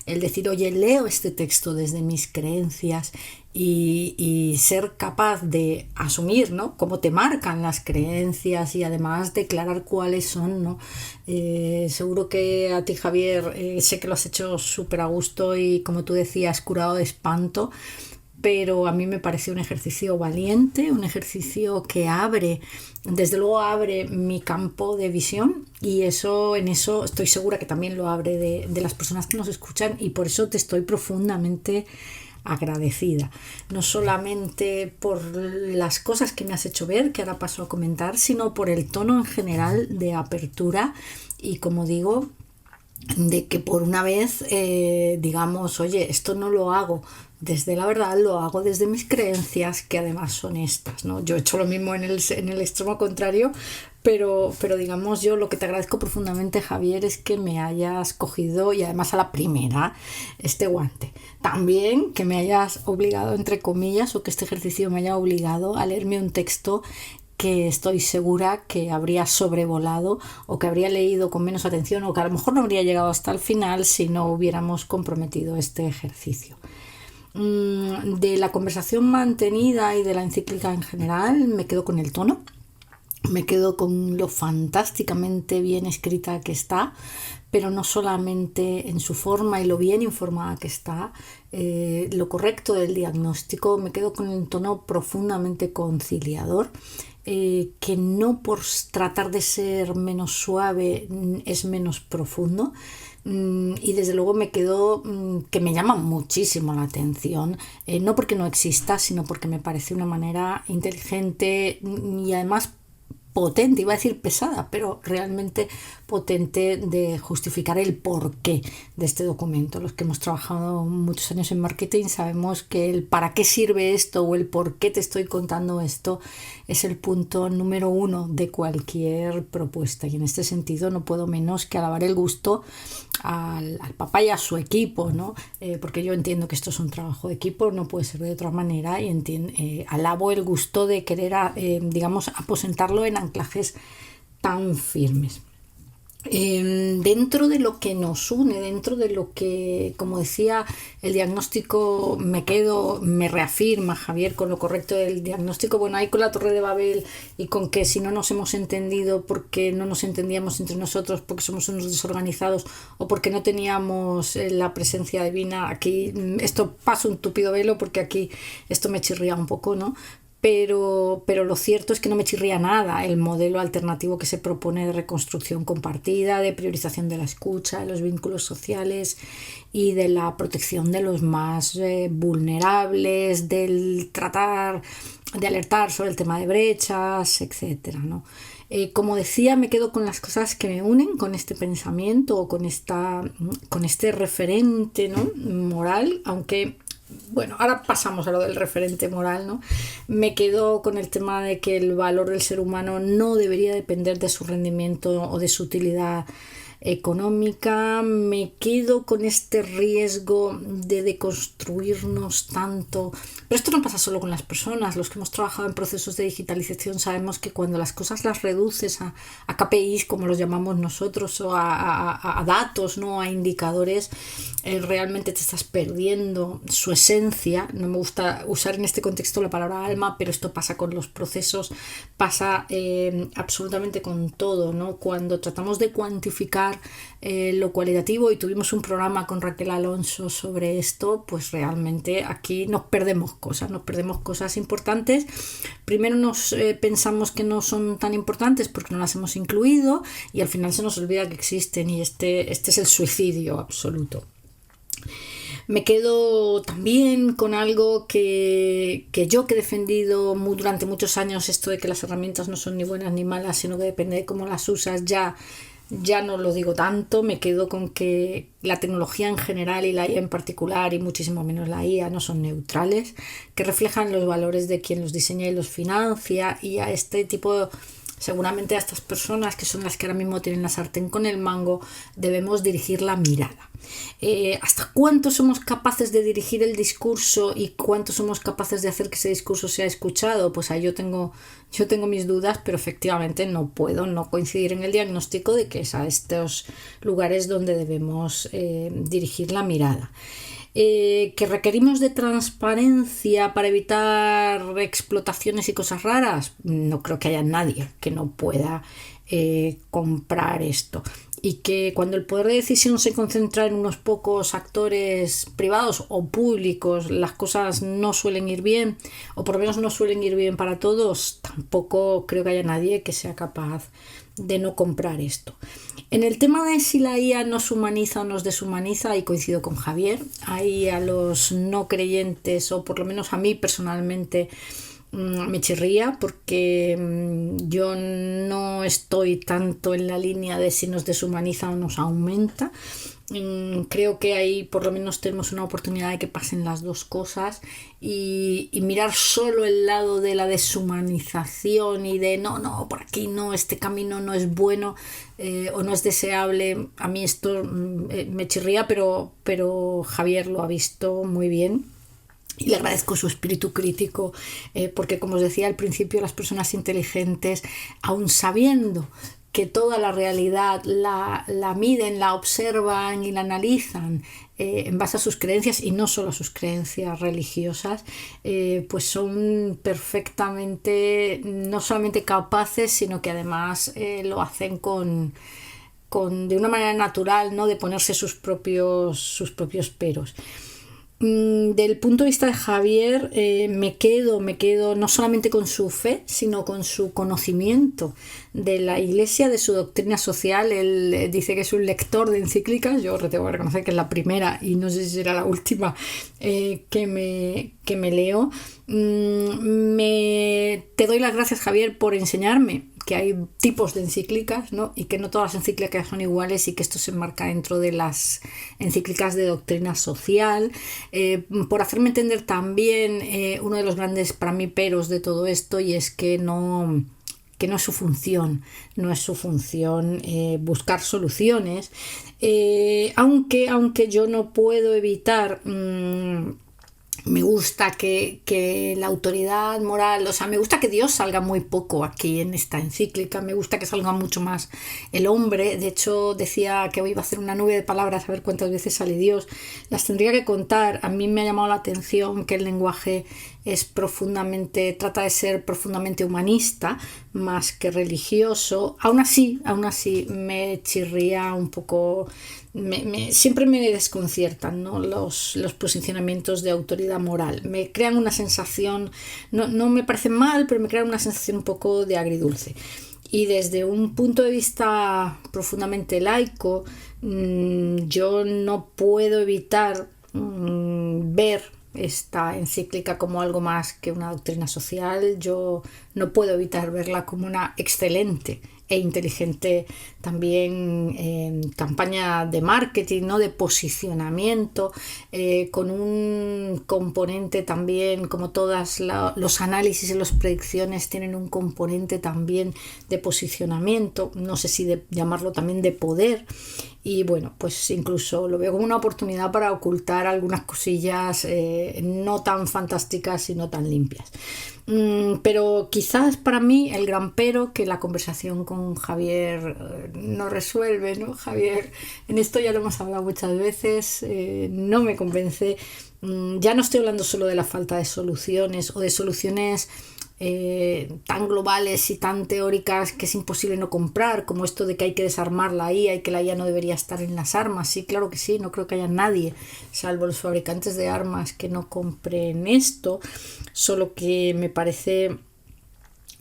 el decir, oye, leo este texto desde mis creencias y ser capaz de asumir, ¿no? Cómo te marcan las creencias y además declarar cuáles son, ¿no? Seguro que a ti, Javier, sé que lo has hecho súper a gusto y, como tú decías, curado de espanto, pero a mí me parece un ejercicio valiente, un ejercicio que desde luego abre mi campo de visión, y en eso estoy segura que también lo abre de las personas que nos escuchan, y por eso te estoy profundamente agradecida, no solamente por las cosas que me has hecho ver, que ahora paso a comentar, sino por el tono en general de apertura y, como digo, de que por una vez digamos, oye, esto no lo hago desde la verdad, lo hago desde mis creencias, que además son estas, ¿no? Yo he hecho lo mismo en el extremo contrario, pero digamos, yo lo que te agradezco profundamente, Javier, es que me hayas cogido, y además a la primera, este guante. También que me hayas obligado, entre comillas, o que este ejercicio me haya obligado a leerme un texto que estoy segura que habría sobrevolado, o que habría leído con menos atención, o que a lo mejor no habría llegado hasta el final si no hubiéramos comprometido este ejercicio. De la conversación mantenida y de la encíclica en general, me quedo con el tono, me quedo con lo fantásticamente bien escrita que está, pero no solamente en su forma y lo bien informada que está, lo correcto del diagnóstico. Me quedo con el tono profundamente conciliador, que no por tratar de ser menos suave es menos profundo. Y desde luego me quedo que me llama muchísimo la atención, no porque no exista, sino porque me parece una manera inteligente y además potente, iba a decir pesada, pero realmente potente, de justificar el porqué de este documento. Los que hemos trabajado muchos años en marketing sabemos que el para qué sirve esto o el por qué te estoy contando esto es el punto número 1 de cualquier propuesta, y en este sentido no puedo menos que alabar el gusto al papá y a su equipo, ¿no? Porque yo entiendo que esto es un trabajo de equipo, no puede ser de otra manera, y alabo el gusto de querer digamos, aposentarlo en anclajes tan firmes. Dentro de lo que nos une, dentro de lo que, como decía, el diagnóstico, me reafirma, Javier, con lo correcto del diagnóstico. Bueno, ahí con la Torre de Babel y con que si no nos hemos entendido porque no nos entendíamos entre nosotros, porque somos unos desorganizados o porque no teníamos la presencia divina, aquí esto pasa un tupido velo, porque aquí esto me chirría un poco, ¿no? Pero lo cierto es que no me chirría nada el modelo alternativo que se propone de reconstrucción compartida, de priorización de la escucha, de los vínculos sociales y de la protección de los más vulnerables, del tratar de alertar sobre el tema de brechas, etcétera, ¿no? Como decía, me quedo con las cosas que me unen con este pensamiento, o con este referente, ¿no? moral, aunque bueno, ahora pasamos a lo del referente moral, ¿no? Me quedo con el tema de que el valor del ser humano no debería depender de su rendimiento o de su utilidad económica. Me quedo con este riesgo de deconstruirnos tanto. Pero esto no pasa solo con las personas. Los que hemos trabajado en procesos de digitalización sabemos que cuando las cosas las reduces a KPIs, como los llamamos nosotros, o a datos, ¿no? A indicadores, realmente te estás perdiendo su esencia. No me gusta usar en este contexto la palabra alma, pero esto pasa con los procesos, pasa absolutamente con todo, ¿no? Cuando tratamos de cuantificar lo cualitativo, y tuvimos un programa con Raquel Alonso sobre esto, pues realmente aquí nos perdemos cosas importantes. Primero nos pensamos que no son tan importantes porque no las hemos incluido, y al final se nos olvida que existen, y este es el suicidio absoluto. Me quedo también con algo que yo, que he defendido durante muchos años, esto de que las herramientas no son ni buenas ni malas, sino que depende de cómo las usas. Ya no lo digo tanto. Me quedo con que la tecnología en general y la IA en particular, y muchísimo menos la IA, no son neutrales, que reflejan los valores de quien los diseña y los financia, y a este tipo, seguramente a estas personas, que son las que ahora mismo tienen la sartén con el mango, debemos dirigir la mirada. ¿Hasta cuánto somos capaces de dirigir el discurso y cuánto somos capaces de hacer que ese discurso sea escuchado? Pues ahí yo tengo mis dudas, pero efectivamente no puedo no coincidir en el diagnóstico de que es a estos lugares donde debemos dirigir la mirada. ¿Que requerimos de transparencia para evitar explotaciones y cosas raras? No creo que haya nadie que no pueda comprar esto. Y que cuando el poder de decisión se concentra en unos pocos actores privados o públicos, las cosas no suelen ir bien, o por lo menos no suelen ir bien para todos. Tampoco creo que haya nadie que sea capaz de no comprar esto. En el tema de si la IA nos humaniza o nos deshumaniza, ahí coincido con Javier. Ahí a los no creyentes, o por lo menos a mí personalmente, me chirría, porque yo no estoy tanto en la línea de si nos deshumaniza o nos aumenta. Creo que ahí por lo menos tenemos una oportunidad de que pasen las dos cosas, y mirar solo el lado de la deshumanización y de no, por aquí no, este camino no es bueno o no es deseable. A mí esto me chirría, pero Javier lo ha visto muy bien. Y le agradezco su espíritu crítico, porque, como os decía al principio, las personas inteligentes, aun sabiendo que toda la realidad la miden, la observan y la analizan en base a sus creencias, y no solo a sus creencias religiosas, pues son perfectamente, no solamente capaces, sino que además lo hacen de una manera natural, ¿no? De ponerse sus propios peros. Del punto de vista de Javier, me quedo no solamente con su fe, sino con su conocimiento de la Iglesia, de su doctrina social. Él dice que es un lector de encíclicas. Yo tengo que reconocer que es la primera, y no sé si será la última que me leo. Te doy las gracias, Javier, por enseñarme que hay tipos de encíclicas, ¿no? Y que no todas las encíclicas son iguales, y que esto se enmarca dentro de las encíclicas de doctrina social, por hacerme entender también uno de los grandes, para mí, peros de todo esto, y es que no es su función, buscar soluciones, aunque yo no puedo evitar. Me gusta que la autoridad moral, o sea, me gusta que Dios salga muy poco aquí en esta encíclica, me gusta que salga mucho más el hombre. De hecho, decía que hoy iba a hacer una nube de palabras a ver cuántas veces sale Dios. Las tendría que contar. A mí me ha llamado la atención que el lenguaje trata de ser profundamente humanista más que religioso. Aún así me chirría un poco. Siempre me desconciertan, ¿no? los posicionamientos de autoridad moral. Me crean una sensación, no me parecen mal, pero me crean una sensación un poco de agridulce. Y desde un punto de vista profundamente laico, yo no puedo evitar ver esta encíclica como algo más que una doctrina social. Yo no puedo evitar verla como una excelente e inteligente también campaña de marketing, ¿no? De posicionamiento, con un componente también, como todos los análisis y las predicciones tienen un componente también de posicionamiento, no sé si de llamarlo también de poder. Y bueno, pues incluso lo veo como una oportunidad para ocultar algunas cosillas no tan fantásticas y no tan limpias. Pero quizás para mí el gran pero que la conversación con Javier no resuelve, ¿no? Javier, en esto ya lo hemos hablado muchas veces, no me convence. Ya no estoy hablando solo de la falta de soluciones o de soluciones tan globales y tan teóricas que es imposible no comprar, como esto de que hay que desarmar la IA y que la IA no debería estar en las armas. Sí, claro que sí, no creo que haya nadie, salvo los fabricantes de armas, que no compren esto, solo que me parece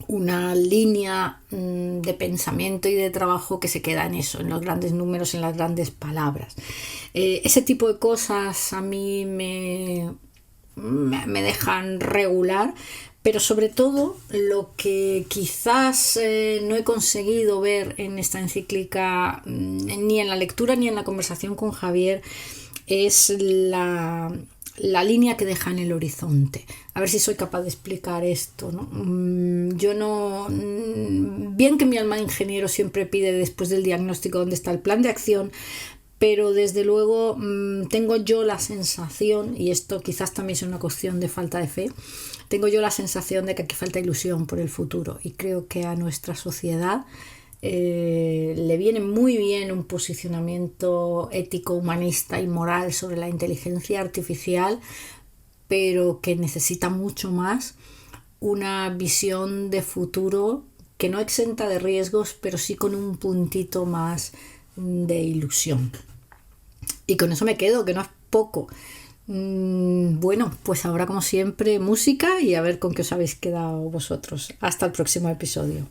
una línea de pensamiento y de trabajo que se queda en eso, en los grandes números, en las grandes palabras. Ese tipo de cosas a mí me dejan regular, pero sobre todo lo que quizás no he conseguido ver en esta encíclica, ni en la lectura ni en la conversación con Javier, es la línea que deja en el horizonte. A ver si soy capaz de explicar esto, ¿no? Yo no... Bien que mi alma de ingeniero siempre pide después del diagnóstico dónde está el plan de acción, pero desde luego tengo yo la sensación, y esto quizás también es una cuestión de falta de fe, tengo yo la sensación de que aquí falta ilusión por el futuro, y creo que a nuestra sociedad le viene muy bien un posicionamiento ético, humanista y moral sobre la inteligencia artificial, pero que necesita mucho más una visión de futuro que no exenta de riesgos, pero sí con un puntito más de ilusión. Y con eso me quedo, que no es poco. Bueno, pues ahora como siempre música y a ver con qué os habéis quedado vosotros. Hasta el próximo episodio.